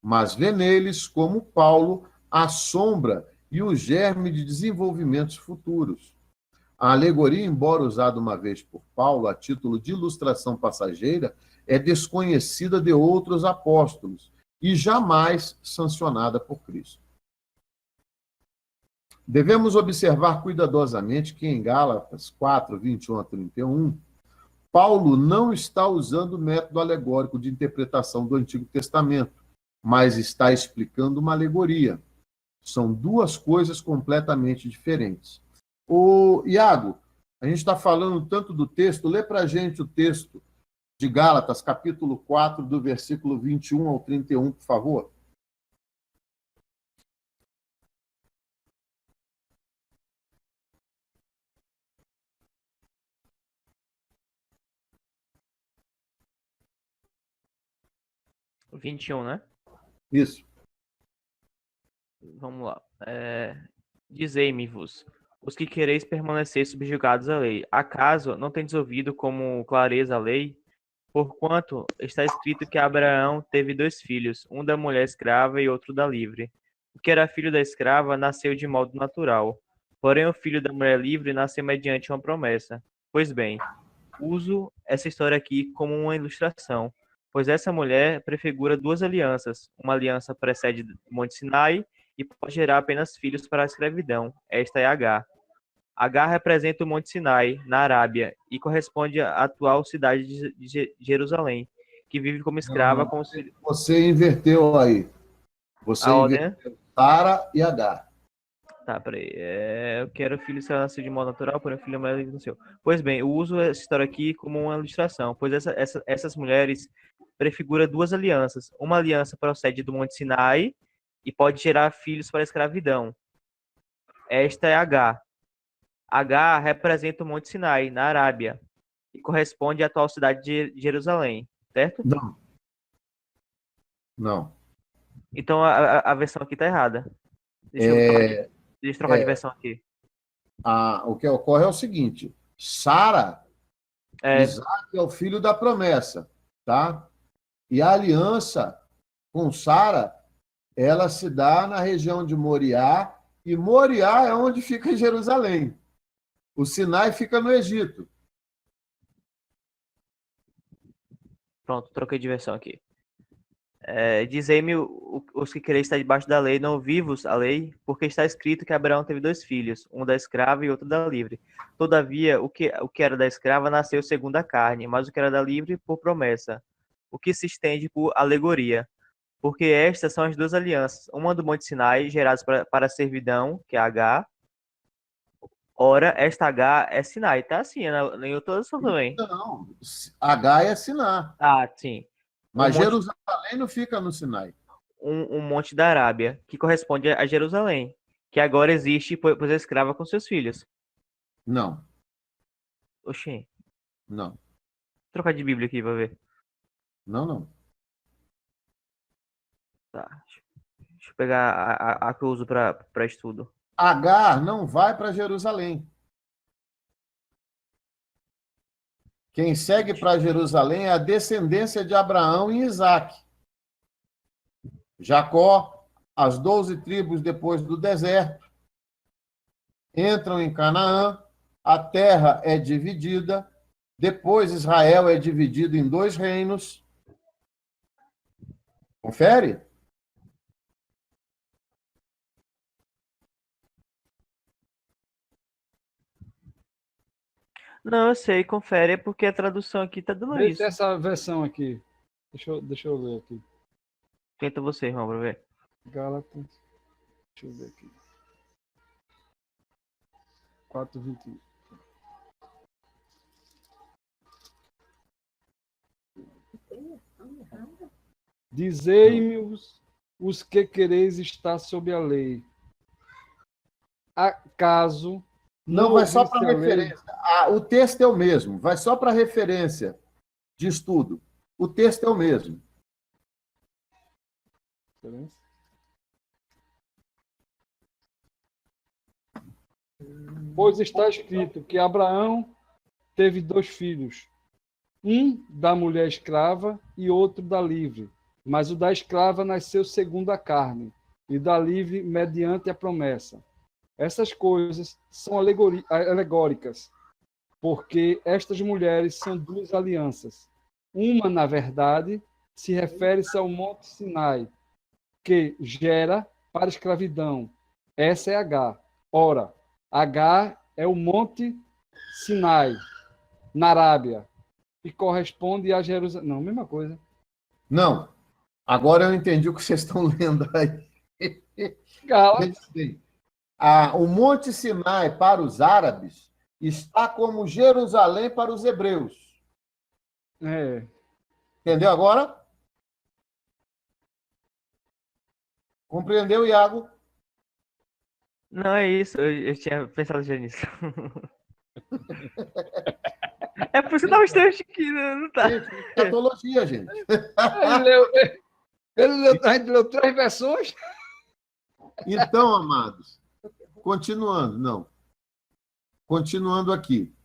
mas vê neles, como Paulo, a sombra e o germe de desenvolvimentos futuros. A alegoria, embora usada uma vez por Paulo a título de ilustração passageira, é desconhecida de outros apóstolos e jamais sancionada por Cristo. Devemos observar cuidadosamente que em Gálatas 4, 21 a 31, Paulo não está usando o método alegórico de interpretação do Antigo Testamento, mas está explicando uma alegoria. São duas coisas completamente diferentes. Ô, Iago, a gente está falando tanto do texto, lê para a gente o texto de Gálatas, capítulo 4, do versículo 21 ao 31, por favor. 21, né? Isso. Vamos lá. Dizei-me-vos, os que quereis permanecer subjugados à lei, acaso não tendes ouvido como clareza a lei? Porquanto está escrito que Abraão teve 2 filhos, um da mulher escrava e outro da livre. O que era filho da escrava nasceu de modo natural, porém o filho da mulher livre nasceu mediante uma promessa. Pois bem, uso essa história aqui como uma ilustração, pois essa mulher prefigura 2 alianças. Uma aliança precede o Monte Sinai e pode gerar apenas filhos para a escravidão. Esta é Agar. Agar representa o Monte Sinai, na Arábia, e corresponde à atual cidade de Jerusalém, que vive como escrava, como se... Você inverteu aí. Você A ordem, né? inverteu Sara e Agar. Tá, peraí. Eu quero filho se ela nasceu de modo natural, porém o filho é mais do seu. Pois bem, eu uso essa história aqui como uma ilustração, pois essas mulheres prefiguram 2 alianças. Uma aliança procede do Monte Sinai e pode gerar filhos para a escravidão. Esta é Agar. Agar representa o Monte Sinai, na Arábia, e corresponde à atual cidade de Jerusalém, certo? Não. Não. Então a versão aqui tá errada. Deixa eu trocar de versão aqui. O que ocorre é o seguinte: Sara, Isaac é o filho da promessa, tá? E a aliança com Sara, ela se dá na região de Moriá, e Moriá é onde fica Jerusalém. O Sinai fica no Egito. Pronto, troquei de versão aqui. Dizei-me os que quereis estar debaixo da lei, não vivos a lei, porque está escrito que Abraão teve 2 filhos, um da escrava e outro da livre. Todavia, o que era da escrava nasceu segundo a carne, mas o que era da livre por promessa, o que se estende por alegoria. Porque estas são as 2 alianças, uma do Monte Sinai, geradas para a servidão, que é Agar. Ora, esta H é Sinai, tá assim, em outra tradução também. Não, Agar é Siná. Ah, sim. Mas Jerusalém não fica no Sinai. Um monte da Arábia, que corresponde a Jerusalém, que agora existe, pois é escrava com seus filhos. Não. Oxê. Não. Vou trocar de Bíblia aqui pra ver. Não. Tá. Deixa eu pegar a que eu uso pra estudo. Agar não vai para Jerusalém. Quem segue para Jerusalém é a descendência de Abraão e Isaac. Jacó, as 12 tribos depois do deserto, entram em Canaã, a terra é dividida, depois Israel é dividido em 2 reinos. Confere? Não, eu sei, confere, é porque a tradução aqui tá dando isso. Deixa essa versão aqui. Deixa eu ler aqui. Tenta você, irmão, pra ver. Gálatas. Deixa eu ver aqui. 4:21. Dizei-me os que quereis estar sob a lei. Acaso Não, vai só para ouviste a lei? referência. O texto é o mesmo, vai só para referência de estudo. O texto é o mesmo. Pois está escrito que Abraão teve 2 filhos, um da mulher escrava e outro da livre. Mas o da escrava nasceu segundo a carne, e da livre mediante a promessa. Essas coisas são alegóricas, porque estas mulheres são 2 alianças. Uma, na verdade, se refere-se ao Monte Sinai, que gera para a escravidão. Essa é Agar. Ora, Agar é o Monte Sinai, na Arábia, e corresponde a Jerusalém. Não, mesma coisa. Não. Agora eu entendi o que vocês estão lendo aí. O Monte Sinai para os árabes está como Jerusalém para os hebreus. Entendeu agora? Compreendeu, Iago? Não, é isso. Eu tinha pensado já nisso. É por isso que eu tava estranho aqui, não tá? Escatologia, gente. A gente leu 3 versões. Então, amados, continuando aqui.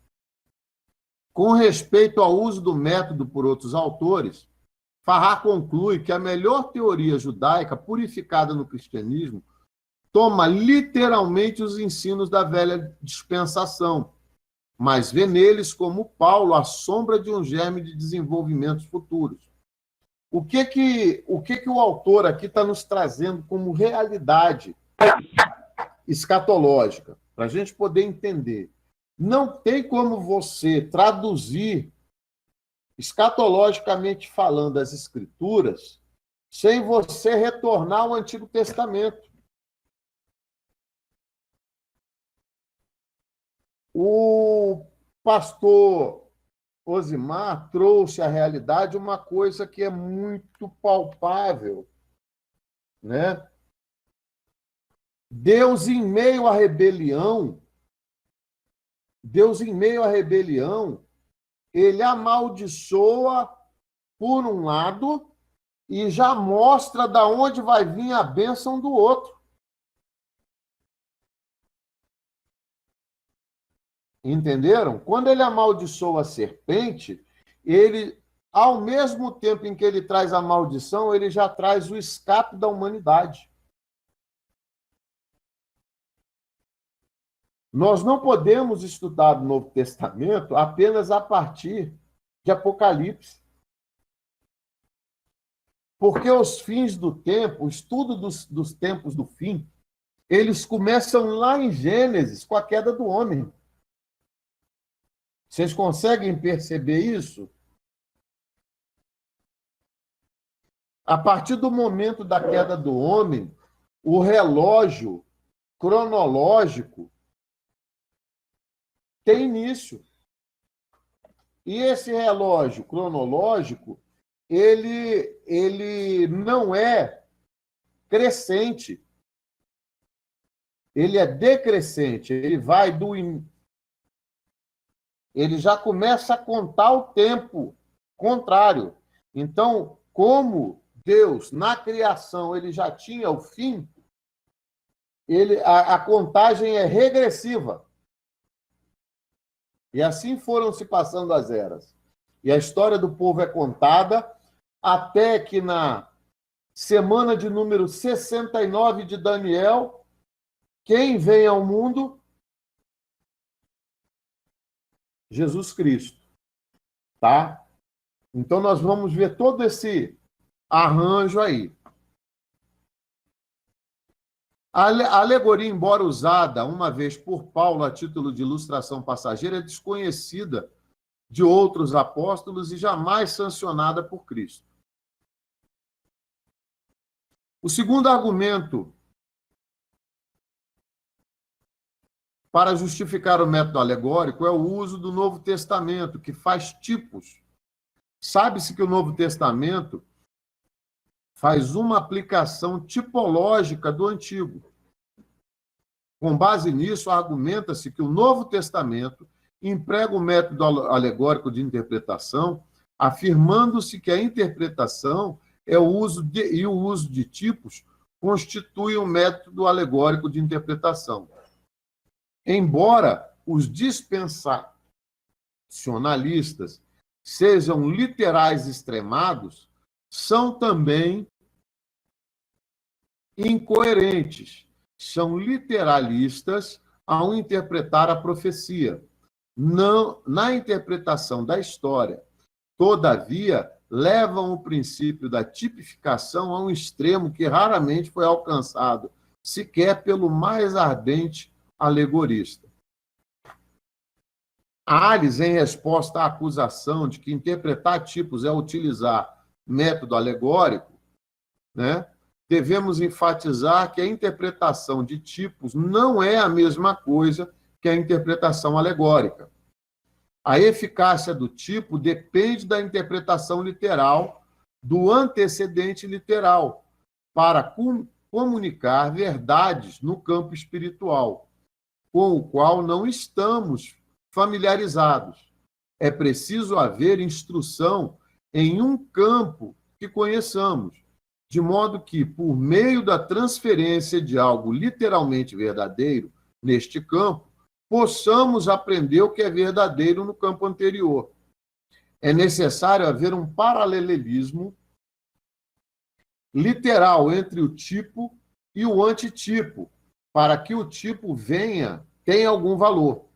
Com respeito ao uso do método por outros autores, Farrar conclui que a melhor teoria judaica purificada no cristianismo toma literalmente os ensinos da velha dispensação, mas vê neles, como Paulo, a sombra de um germe de desenvolvimentos futuros. O que o autor aqui está nos trazendo como realidade escatológica, para a gente poder entender? Não tem como você traduzir, escatologicamente falando, as Escrituras sem você retornar ao Antigo Testamento. O pastor Osimar trouxe à realidade uma coisa que é muito palpável, né? Deus, em meio à rebelião, ele amaldiçoa por um lado e já mostra da onde vai vir a bênção do outro. Entenderam? Quando ele amaldiçoa a serpente, ele, ao mesmo tempo em que ele traz a maldição, ele já traz o escape da humanidade. Nós não podemos estudar o Novo Testamento apenas a partir de Apocalipse. Porque os fins do tempo, o estudo dos tempos do fim, eles começam lá em Gênesis, com a queda do homem. Vocês conseguem perceber isso? A partir do momento da queda do homem, o relógio cronológico tem início. E esse relógio cronológico, ele não é crescente. Ele é decrescente. Ele vai ele já começa a contar o tempo contrário. Então, como Deus, na criação, ele já tinha o fim, a contagem é regressiva. E assim foram se passando as eras. E a história do povo é contada até que na semana de número 69 de Daniel, quem vem ao mundo? Jesus Cristo. Tá? Então nós vamos ver todo esse arranjo aí. A alegoria, embora usada uma vez por Paulo a título de ilustração passageira, é desconhecida de outros apóstolos e jamais sancionada por Cristo. O segundo argumento para justificar o método alegórico é o uso do Novo Testamento, que faz tipos. Sabe-se que o Novo Testamento faz uma aplicação tipológica do Antigo. Com base nisso, argumenta-se que o Novo Testamento emprega o método alegórico de interpretação, afirmando-se que a interpretação o uso de tipos constitui um método alegórico de interpretação. Embora os dispensacionalistas sejam literais extremados, são também incoerentes, são literalistas ao interpretar a profecia. Não, na interpretação da história, todavia, levam o princípio da tipificação a um extremo que raramente foi alcançado, sequer pelo mais ardente alegorista. Ares, em resposta à acusação de que interpretar tipos é utilizar método alegórico, né, devemos enfatizar que a interpretação de tipos não é a mesma coisa que a interpretação alegórica. A eficácia do tipo depende da interpretação literal do antecedente literal para comunicar verdades no campo espiritual, com o qual não estamos familiarizados. É preciso haver instrução em um campo que conheçamos, de modo que, por meio da transferência de algo literalmente verdadeiro neste campo, possamos aprender o que é verdadeiro no campo anterior. É necessário haver um paralelismo literal entre o tipo e o antitipo, para que o tipo tenha algum valor.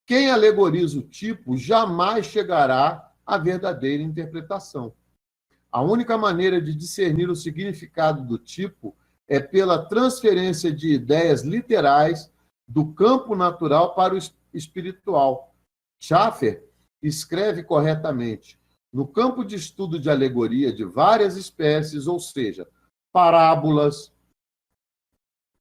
Quem alegoriza o tipo jamais chegará à verdadeira interpretação. A única maneira de discernir o significado do tipo é pela transferência de ideias literais do campo natural para o espiritual. Schaffer escreve corretamente: no campo de estudo de alegoria de várias espécies, ou seja, parábolas,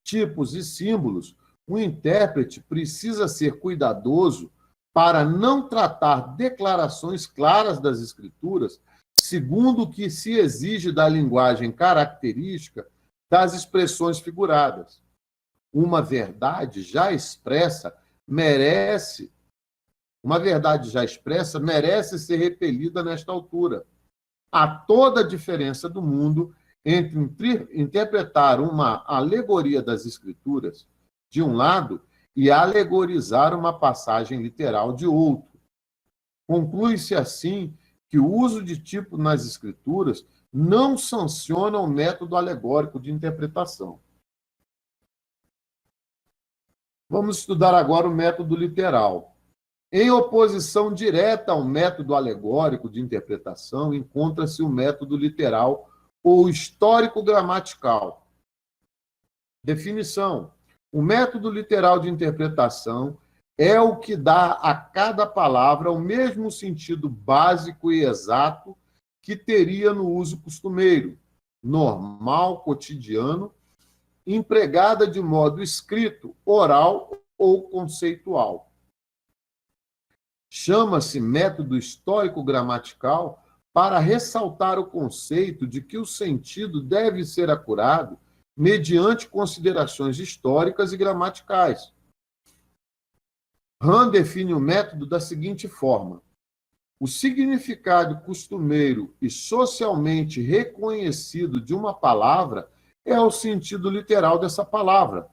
tipos e símbolos, o intérprete precisa ser cuidadoso para não tratar declarações claras das Escrituras segundo o que se exige da linguagem característica das expressões figuradas. Uma verdade já expressa merece ser repelida nesta altura. Há toda a diferença do mundo entre interpretar uma alegoria das Escrituras, de um lado, e alegorizar uma passagem literal de outro. Conclui-se assim que o uso de tipo nas Escrituras não sanciona o método alegórico de interpretação. Vamos estudar agora o método literal. Em oposição direta ao método alegórico de interpretação, encontra-se o método literal ou histórico-gramatical. Definição: o método literal de interpretação é o que dá a cada palavra o mesmo sentido básico e exato que teria no uso costumeiro, normal, cotidiano, empregada de modo escrito, oral ou conceitual. Chama-se método histórico-gramatical para ressaltar o conceito de que o sentido deve ser acurado mediante considerações históricas e gramaticais. Hahn define o método da seguinte forma: o significado costumeiro e socialmente reconhecido de uma palavra é o sentido literal dessa palavra.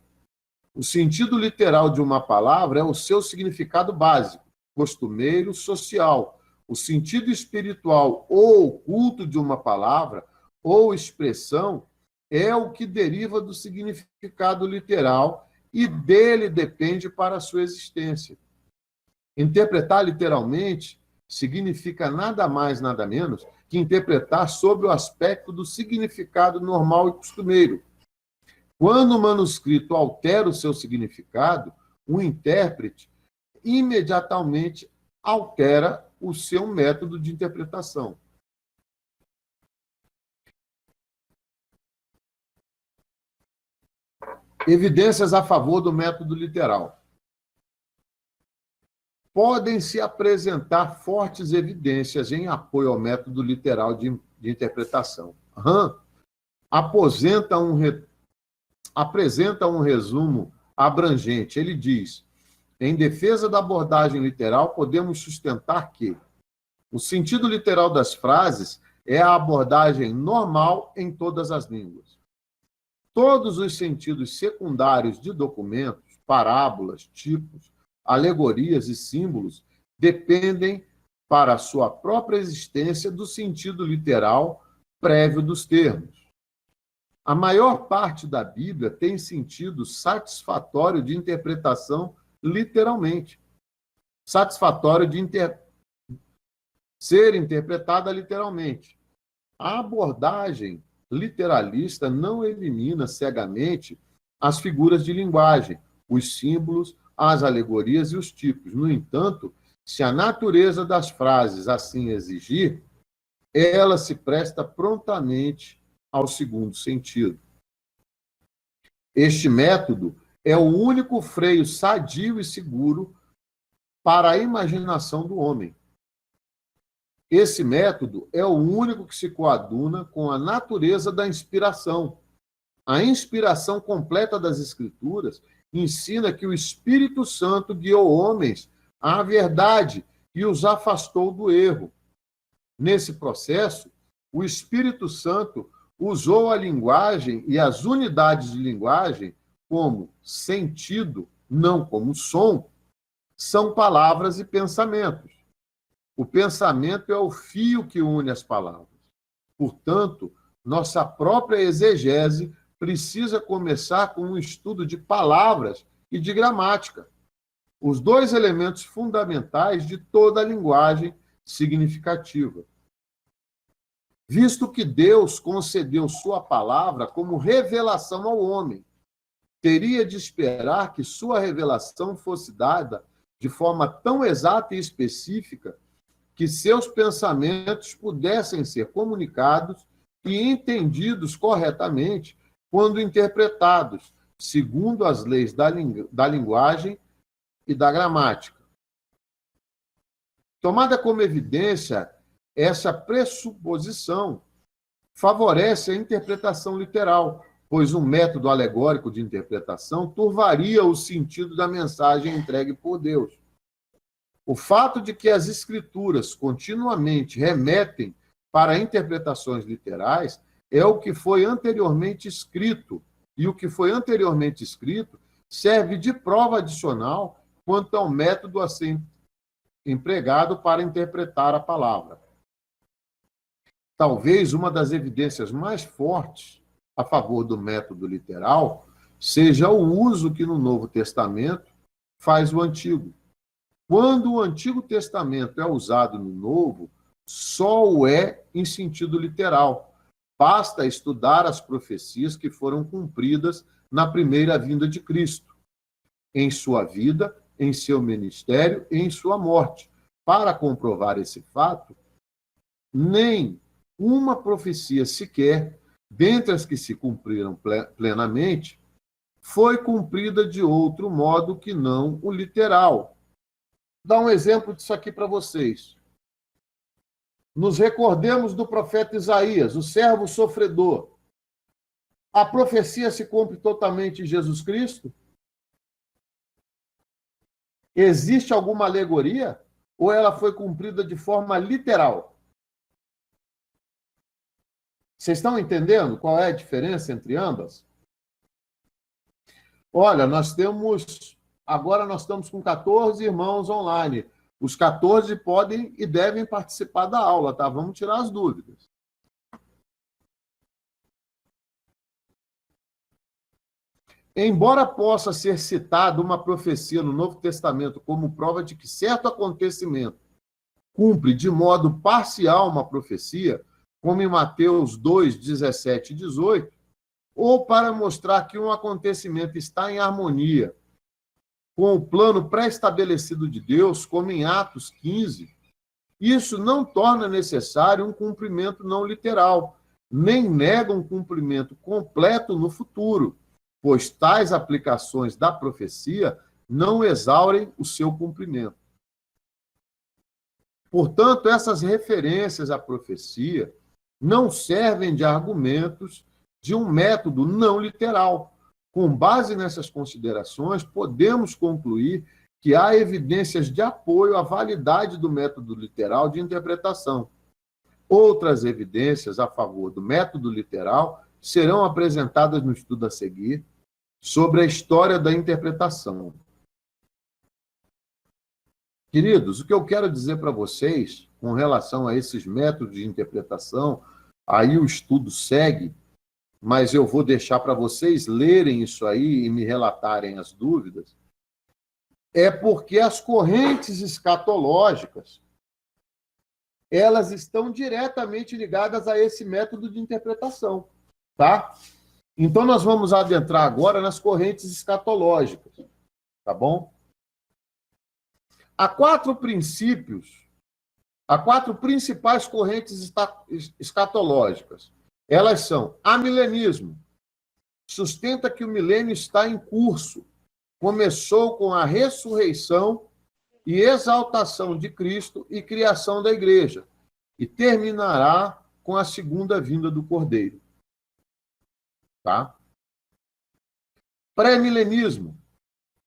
O sentido literal de uma palavra é o seu significado básico, costumeiro, social. O sentido espiritual ou oculto de uma palavra ou expressão é o que deriva do significado literal e dele depende para a sua existência. Interpretar literalmente significa nada mais, nada menos que interpretar sob o aspecto do significado normal e costumeiro. Quando o manuscrito altera o seu significado, o intérprete imediatamente altera o seu método de interpretação. Evidências a favor do método literal. Podem-se apresentar fortes evidências em apoio ao método literal de interpretação. Hahn apresenta um resumo abrangente. Ele diz: em defesa da abordagem literal, podemos sustentar que o sentido literal das frases é a abordagem normal em todas as línguas. Todos os sentidos secundários de documentos, parábolas, tipos, alegorias e símbolos dependem, para a sua própria existência, do sentido literal prévio dos termos. A maior parte da Bíblia tem sentido satisfatório de interpretação literalmente. Satisfatório de ser interpretada literalmente. A abordagem literalista não elimina cegamente as figuras de linguagem, os símbolos, as alegorias e os tipos. No entanto, se a natureza das frases assim exigir, ela se presta prontamente ao segundo sentido. Este método é o único freio sadio e seguro para a imaginação do homem. Esse método é o único que se coaduna com a natureza da inspiração. A inspiração completa das Escrituras ensina que o Espírito Santo guiou homens à verdade e os afastou do erro. Nesse processo, o Espírito Santo usou a linguagem e as unidades de linguagem como sentido, não como som, são palavras e pensamentos. O pensamento é o fio que une as palavras. Portanto, nossa própria exegese precisa começar com um estudo de palavras e de gramática, os dois elementos fundamentais de toda a linguagem significativa. Visto que Deus concedeu sua palavra como revelação ao homem, teria de esperar que sua revelação fosse dada de forma tão exata e específica que seus pensamentos pudessem ser comunicados e entendidos corretamente quando interpretados, segundo as leis da linguagem e da gramática. Tomada como evidência, essa pressuposição favorece a interpretação literal, pois um método alegórico de interpretação turvaria o sentido da mensagem entregue por Deus. O fato de que as Escrituras continuamente remetem para interpretações literais é o que foi anteriormente escrito, e o que foi anteriormente escrito serve de prova adicional quanto ao método a ser empregado para interpretar a palavra. Talvez uma das evidências mais fortes a favor do método literal seja o uso que no Novo Testamento faz o Antigo. Quando o Antigo Testamento é usado no Novo, só o é em sentido literal. Basta estudar as profecias que foram cumpridas na primeira vinda de Cristo, em sua vida, em seu ministério e em sua morte. Para comprovar esse fato, nem uma profecia sequer, dentre as que se cumpriram plenamente, foi cumprida de outro modo que não o literal. Vou dar um exemplo disso aqui para vocês. Nos recordemos do profeta Isaías, o servo sofredor. A profecia se cumpre totalmente em Jesus Cristo? Existe alguma alegoria? Ou ela foi cumprida de forma literal? Vocês estão entendendo qual é a diferença entre ambas? Olha, agora nós estamos com 14 irmãos online. Os 14 podem e devem participar da aula, tá? Vamos tirar as dúvidas. Embora possa ser citada uma profecia no Novo Testamento como prova de que certo acontecimento cumpre de modo parcial uma profecia, como em Mateus 2, 17 e 18, ou para mostrar que um acontecimento está em harmonia com o plano pré-estabelecido de Deus, como em Atos 15, isso não torna necessário um cumprimento não literal, nem nega um cumprimento completo no futuro, pois tais aplicações da profecia não exaurem o seu cumprimento. Portanto, essas referências à profecia não servem de argumentos de um método não literal. Com base nessas considerações, podemos concluir que há evidências de apoio à validade do método literal de interpretação. Outras evidências a favor do método literal serão apresentadas no estudo a seguir sobre a história da interpretação. Queridos, o que eu quero dizer para vocês com relação a esses métodos de interpretação, aí o estudo segue, mas eu vou deixar para vocês lerem isso aí e me relatarem as dúvidas, é porque as correntes escatológicas, elas estão diretamente ligadas a esse método de interpretação, tá? Então, nós vamos adentrar agora nas correntes escatológicas, tá bom? Há quatro principais correntes escatológicas. Elas são amilenismo, sustenta que o milênio está em curso, começou com a ressurreição e exaltação de Cristo e criação da igreja, e terminará com a segunda vinda do Cordeiro. Tá? Pré-milenismo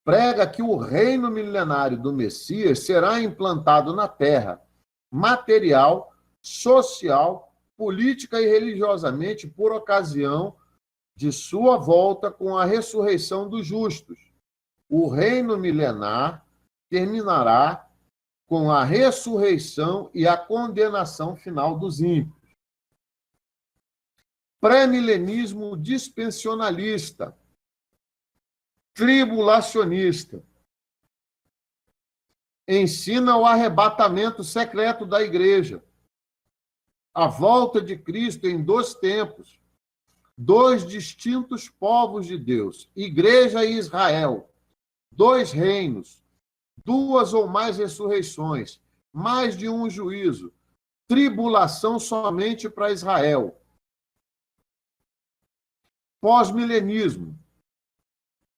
prega que o reino milenário do Messias será implantado na terra, material, social política e religiosamente por ocasião de sua volta com a ressurreição dos justos. O reino milenar terminará com a ressurreição e a condenação final dos ímpios. Pré-milenismo dispensionalista, tribulacionista, ensina o arrebatamento secreto da igreja, a volta de Cristo em 2 tempos, 2 distintos povos de Deus, igreja e Israel, 2 reinos, 2 ou mais ressurreições, mais de um juízo, tribulação somente para Israel. Pós-milenismo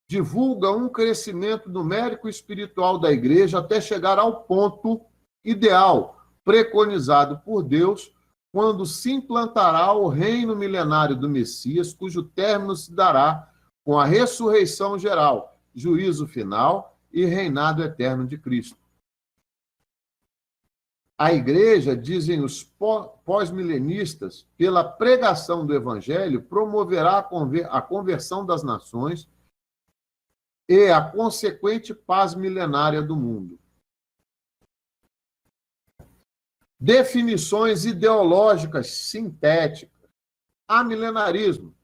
divulga um crescimento numérico e espiritual da igreja até chegar ao ponto ideal preconizado por Deus, quando se implantará o reino milenário do Messias, cujo término se dará com a ressurreição geral, juízo final e reinado eterno de Cristo. A igreja, dizem os pós-milenistas, pela pregação do evangelho, promoverá a conversão das nações e a consequente paz milenária do mundo. Definições ideológicas sintéticas. Amilenarismo.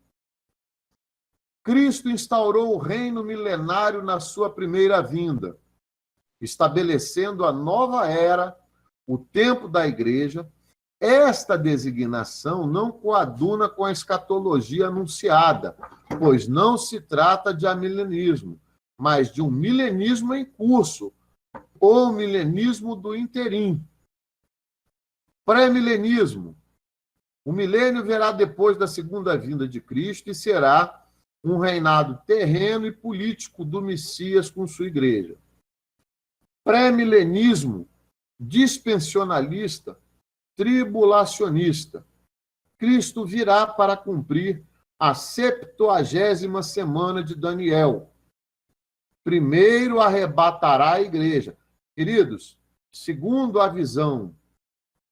Cristo instaurou o reino milenário na sua primeira vinda, estabelecendo a nova era, o tempo da igreja. Esta designação não coaduna com a escatologia anunciada, pois não se trata de amilenismo, mas de um milenismo em curso, ou milenismo do interim. Pré-milenismo. O milênio virá depois da segunda vinda de Cristo e será um reinado terreno e político do Messias com sua igreja. Pré-milenismo dispensionalista, tribulacionista. Cristo virá para cumprir a 70ª semana de Daniel. Primeiro arrebatará a igreja. Queridos, segundo a visão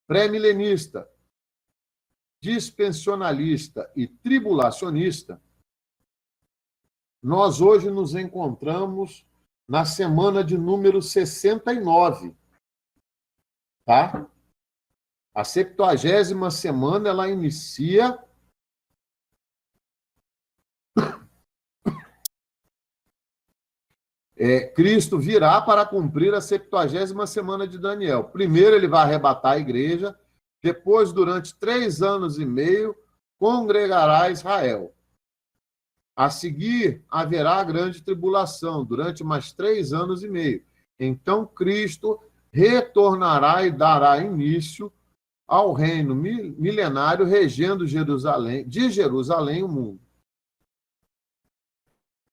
pré-milenista, dispensionalista e tribulacionista, nós hoje nos encontramos na semana de número 69. Tá? A 70ª semana, ela inicia Cristo virá para cumprir a 70ª semana de Daniel. Primeiro ele vai arrebatar a igreja, depois, durante 3 anos e meio, congregará Israel. A seguir, haverá a grande tribulação, durante mais 3 anos e meio. Então, Cristo retornará e dará início ao reino milenário, regendo de Jerusalém o mundo.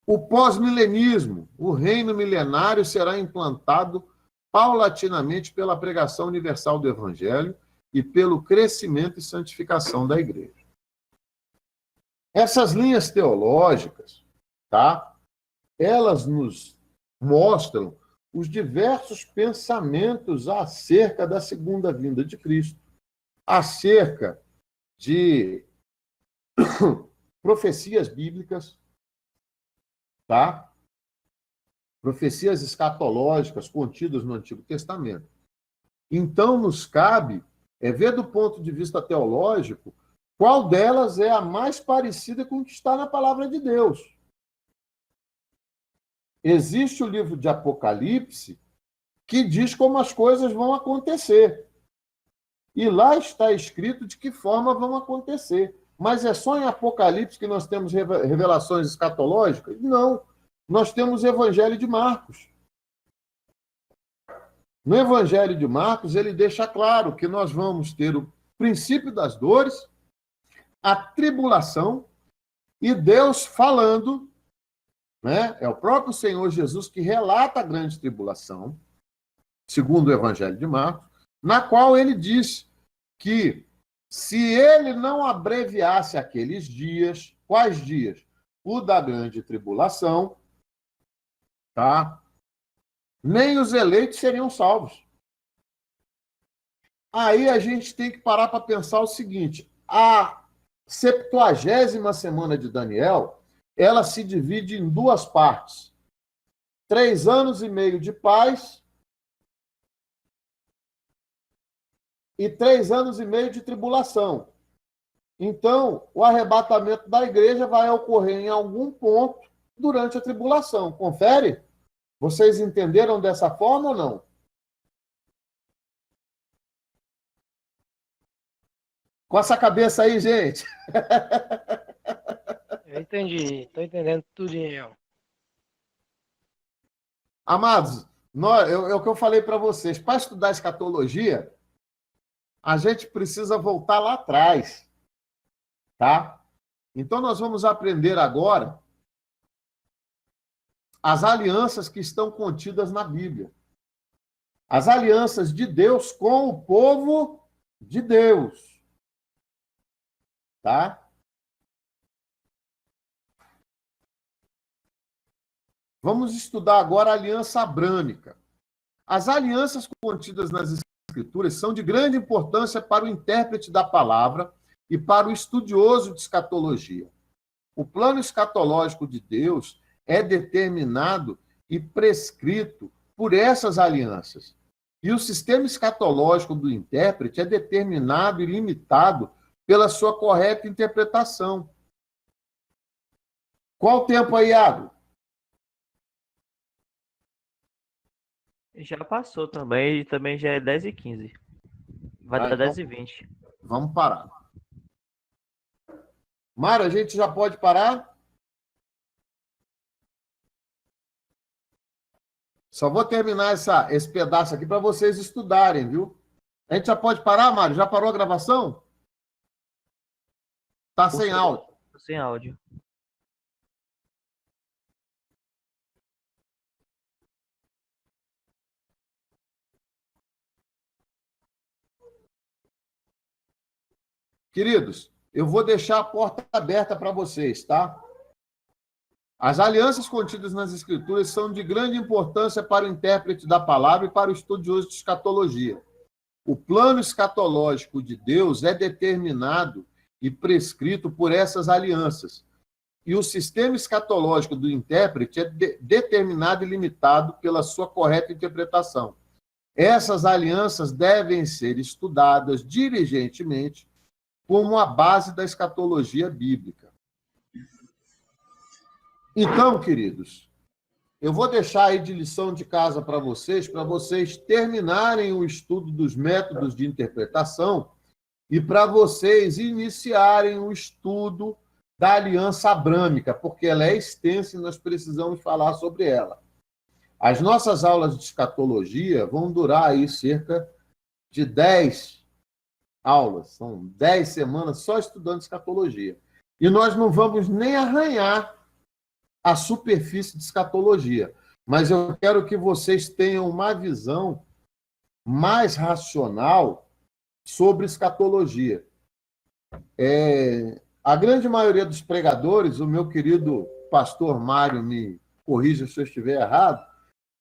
O pós-milenismo, o reino milenário será implantado paulatinamente pela pregação universal do Evangelho e pelo crescimento e santificação da igreja. Essas linhas teológicas, tá? Elas nos mostram os diversos pensamentos acerca da segunda vinda de Cristo, acerca de profecias bíblicas, tá? Profecias escatológicas contidas no Antigo Testamento. Então, nos cabe ver do ponto de vista teológico qual delas é a mais parecida com o que está na palavra de Deus. Existe o livro de Apocalipse que diz como as coisas vão acontecer. E lá está escrito de que forma vão acontecer. Mas é só em Apocalipse que nós temos revelações escatológicas? Não. Nós temos o Evangelho de Marcos. No Evangelho de Marcos, ele deixa claro que nós vamos ter o princípio das dores, a tribulação, e Deus falando, né? É o próprio Senhor Jesus que relata a grande tribulação, segundo o Evangelho de Marcos, na qual ele diz que se ele não abreviasse aqueles dias, quais dias? O da grande tribulação, tá? Nem os eleitos seriam salvos. Aí a gente tem que parar para pensar o seguinte: A 70ª semana de Daniel, ela se divide em duas partes. 3 anos e meio de paz e 3 anos e meio de tribulação. Então, o arrebatamento da igreja vai ocorrer em algum ponto durante a tribulação. Confere? Vocês entenderam dessa forma ou não? Com essa cabeça aí, gente. Eu entendi. Estou entendendo tudinho. Amados, é o que eu falei para vocês. Para estudar escatologia, a gente precisa voltar lá atrás. Tá? Então, nós vamos aprender agora as alianças que estão contidas na Bíblia. As alianças de Deus com o povo de Deus. Tá? Vamos estudar agora a aliança abrâmica. As alianças contidas nas Escrituras são de grande importância para o intérprete da palavra e para o estudioso de escatologia. O plano escatológico de Deus é determinado e prescrito por essas alianças. E o sistema escatológico do intérprete é determinado e limitado pela sua correta interpretação. Qual o tempo aí, Iago? Já passou também, e também já é 10h15. Vai dar então, 10h20. Vamos parar. Mário, a gente já pode parar? Só vou terminar esse pedaço aqui para vocês estudarem, viu? A gente já pode parar, Mário? Já parou a gravação? Tá sem áudio. Sem áudio. Queridos, eu vou deixar a porta aberta para vocês, tá? As alianças contidas nas Escrituras são de grande importância para o intérprete da palavra e para o estudioso de escatologia. O plano escatológico de Deus é determinado e prescrito por essas alianças. E o sistema escatológico do intérprete é determinado e limitado pela sua correta interpretação. Essas alianças devem ser estudadas diligentemente como a base da escatologia bíblica. Então, queridos, eu vou deixar aí de lição de casa para vocês terminarem o estudo dos métodos de interpretação e para vocês iniciarem o estudo da aliança abrâmica, porque ela é extensa e nós precisamos falar sobre ela. As nossas aulas de escatologia vão durar aí cerca de 10 aulas, são 10 semanas só estudando escatologia. E nós não vamos nem arranhar a superfície de escatologia, mas eu quero que vocês tenham uma visão mais racional sobre escatologia. A grande maioria dos pregadores, o meu querido pastor Mário me corrija se eu estiver errado,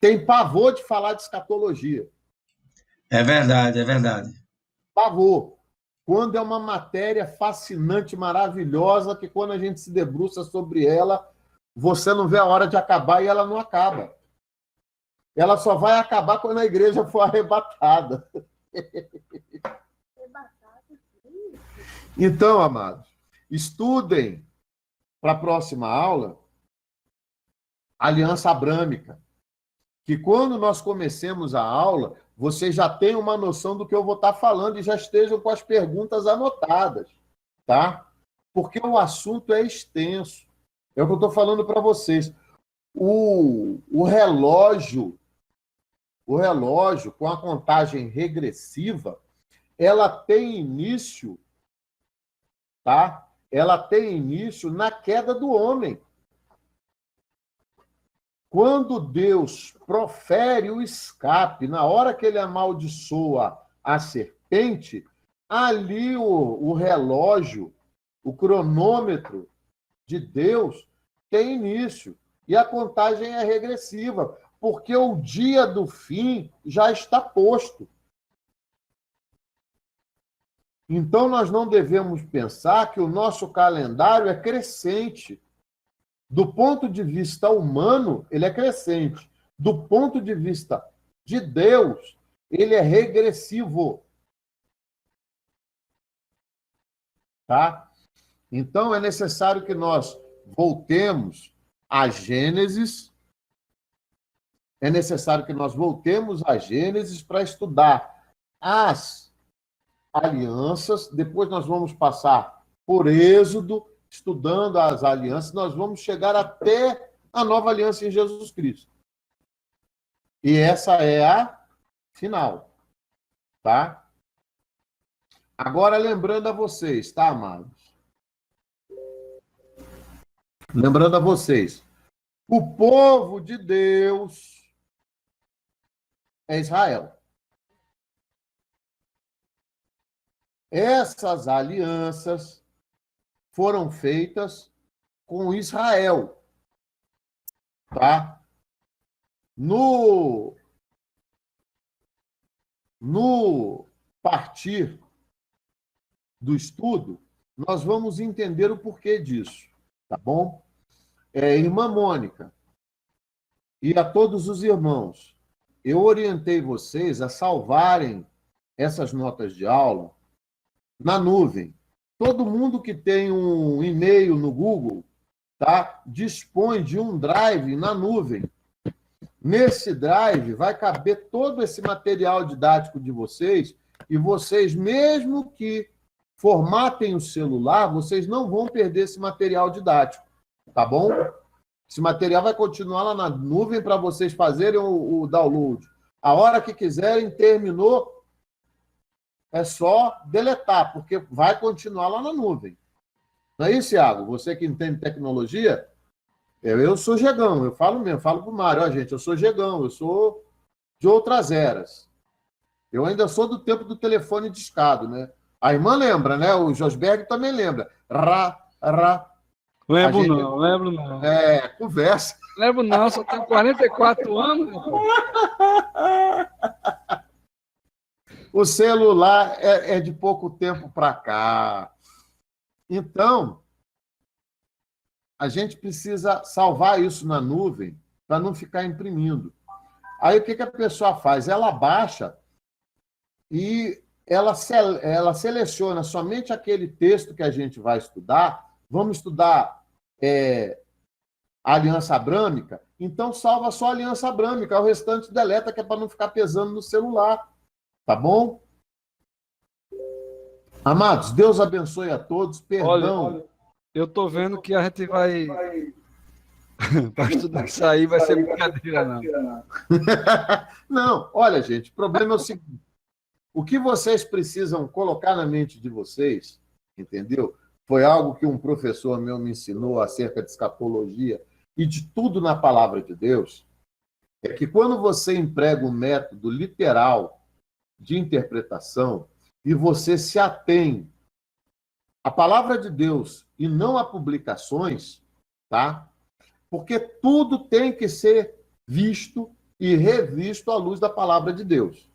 tem pavor de falar de escatologia. É verdade, é verdade. Pavor. Quando é uma matéria fascinante, maravilhosa, que quando a gente se debruça sobre ela, você não vê a hora de acabar e ela não acaba. Ela só vai acabar quando a igreja for arrebatada. Então, amados, estudem para a próxima aula a aliança abrâmica, que quando nós comecemos a aula, vocês já tenham uma noção do que eu vou estar falando e já estejam com as perguntas anotadas, tá? Porque o assunto é extenso. É o que eu estou falando para vocês. O relógio com a contagem regressiva, ela tem início, tá? Ela tem início na queda do homem. Quando Deus profere o escape, na hora que ele amaldiçoa a serpente, ali o relógio, o cronômetro de Deus tem início. E a contagem é regressiva, porque o dia do fim já está posto. Então, nós não devemos pensar que o nosso calendário é crescente. Do ponto de vista humano, ele é crescente. Do ponto de vista de Deus, ele é regressivo. Tá? Então, é necessário que nós voltemos a Gênesis. É necessário que nós voltemos a Gênesis para estudar as alianças. Depois nós vamos passar por Êxodo, estudando as alianças. Nós vamos chegar até a nova aliança em Jesus Cristo. E essa é a final. Tá? Agora, lembrando a vocês, tá, amados? Lembrando a vocês, o povo de Deus é Israel. Essas alianças foram feitas com Israel. Tá? No partir do estudo, nós vamos entender o porquê disso, tá bom? Irmã Mônica e a todos os irmãos, eu orientei vocês a salvarem essas notas de aula na nuvem. Todo mundo que tem um e-mail no Google, tá, dispõe de um drive na nuvem. Nesse drive vai caber todo esse material didático de vocês, e vocês, mesmo que formatem o celular, vocês não vão perder esse material didático, tá bom? Esse material vai continuar lá na nuvem para vocês fazerem o download. A hora que quiserem, terminou, é só deletar, porque vai continuar lá na nuvem. Não é isso, Iago? Você que entende tecnologia, eu sou Gegão, eu falo mesmo, falo para o Mário, ó, gente, eu sou Gegão, eu sou de outras eras. Eu ainda sou do tempo do telefone discado, né? A irmã lembra, né? O Josberg também lembra. Lembro não. Conversa. Lembro não, só tenho 44 anos. O celular é de pouco tempo para cá. Então, a gente precisa salvar isso na nuvem para não ficar imprimindo. Aí, o que a pessoa faz? Ela baixa e ela seleciona somente aquele texto que a gente vai estudar. Vamos estudar a aliança abrâmica, então salva só a aliança abrâmica, o restante deleta, que é para não ficar pesando no celular. Tá bom? Amados, Deus abençoe a todos. Perdão. Olha, eu estou vendo que a gente vai... para estudar isso aí vai ser brincadeira, não. Não, olha, gente, o problema é o seguinte. O que vocês precisam colocar na mente de vocês, entendeu? Foi algo que um professor meu me ensinou acerca de escatologia e de tudo na palavra de Deus, é que quando você emprega um método literal de interpretação e você se atém à palavra de Deus e não a publicações, tá? Porque tudo tem que ser visto e revisto à luz da palavra de Deus.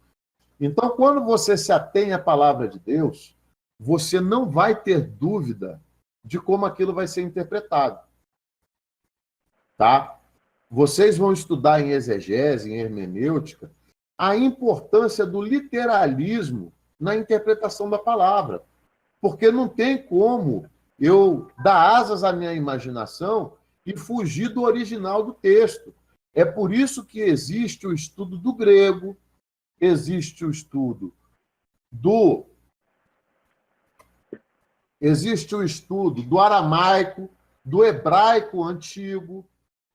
Então, quando você se atém à palavra de Deus, você não vai ter dúvida de como aquilo vai ser interpretado. Tá? Vocês vão estudar em exegese, em hermenêutica, a importância do literalismo na interpretação da palavra. Porque não tem como eu dar asas à minha imaginação e fugir do original do texto. É por isso que existe o estudo do grego, existe o estudo do aramaico, do hebraico antigo,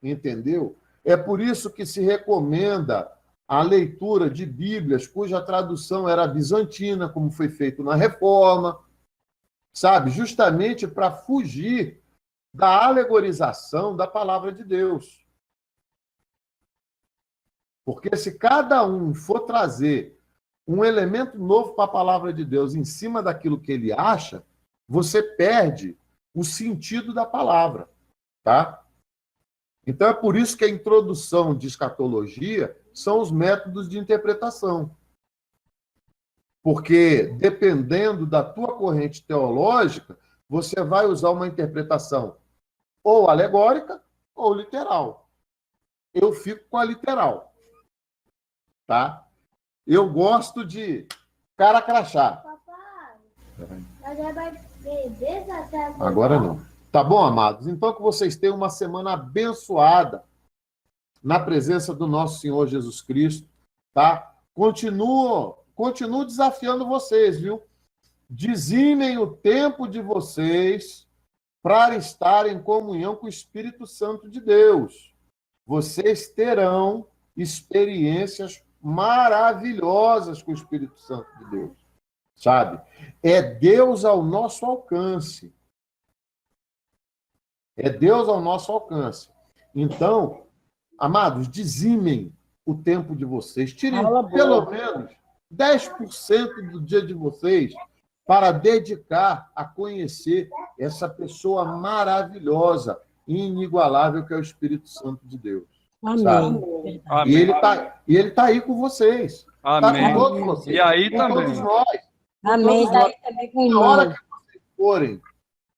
entendeu? É por isso que se recomenda a leitura de Bíblias cuja tradução era bizantina, como foi feito na Reforma, sabe? Justamente para fugir da alegorização da palavra de Deus. Porque se cada um for trazer um elemento novo para a palavra de Deus em cima daquilo que ele acha, você perde o sentido da palavra, tá? Então é por isso que a introdução de escatologia são os métodos de interpretação. Porque, dependendo da tua corrente teológica, você vai usar uma interpretação ou alegórica ou literal. Eu fico com a literal. Tá? Eu gosto de cara crachá. Papai, mas já vai beber até Agora não. Tá bom, amados? Então que vocês tenham uma semana abençoada na presença do nosso Senhor Jesus Cristo, tá? Continuo desafiando vocês, viu? Dizimem o tempo de vocês para estar em comunhão com o Espírito Santo de Deus. Vocês terão experiências maravilhosas com o Espírito Santo de Deus, sabe? É Deus ao nosso alcance. É Deus ao nosso alcance. Então, amados, dizimem o tempo de vocês. Tirem pelo menos 10% do dia de vocês para dedicar a conhecer essa pessoa maravilhosa e inigualável que é o Espírito Santo de Deus. Sabe? Amém. E ele tá aí com vocês. Está Amém. com todos vocês. E aí com também. todos nós. Amém. Todos Daí nós. também com Na hora nós. que vocês forem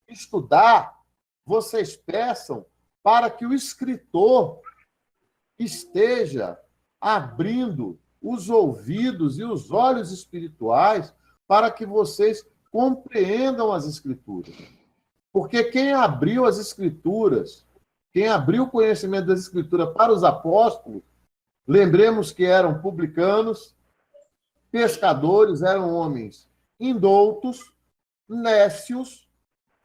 estudar, vocês peçam para que o escritor esteja abrindo os ouvidos e os olhos espirituais para que vocês compreendam as escrituras. Porque quem abriu as escrituras, quem abriu o conhecimento das escrituras para os apóstolos, lembremos que eram publicanos, pescadores, eram homens indoutos, nécios,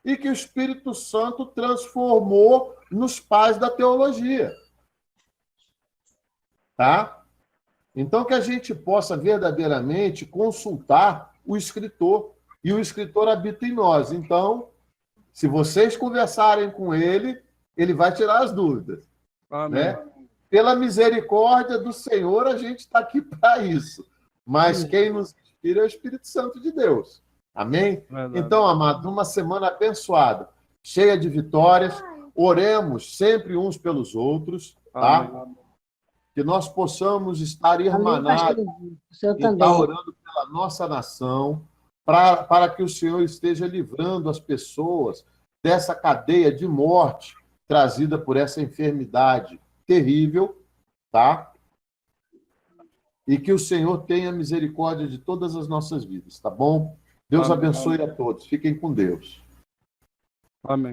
e que o Espírito Santo transformou nos pais da teologia. Tá? Então, que a gente possa verdadeiramente consultar o escritor, e o escritor habita em nós. Então, se vocês conversarem com ele, ele vai tirar as dúvidas. Amém. Né? Pela misericórdia do Senhor, a gente está aqui para isso. Mas quem nos inspira é o Espírito Santo de Deus. Amém? Verdade. Então, amados, uma semana abençoada, cheia de vitórias. Oremos sempre uns pelos outros, tá? Amém. Que nós possamos estar Amém, irmanados pastor. O senhor e estar também. orando pela nossa nação, para que o Senhor esteja livrando as pessoas dessa cadeia de morte trazida por essa enfermidade terrível, tá? E que o Senhor tenha misericórdia de todas as nossas vidas, tá bom? Deus Amém. abençoe a todos. Fiquem com Deus. Amém.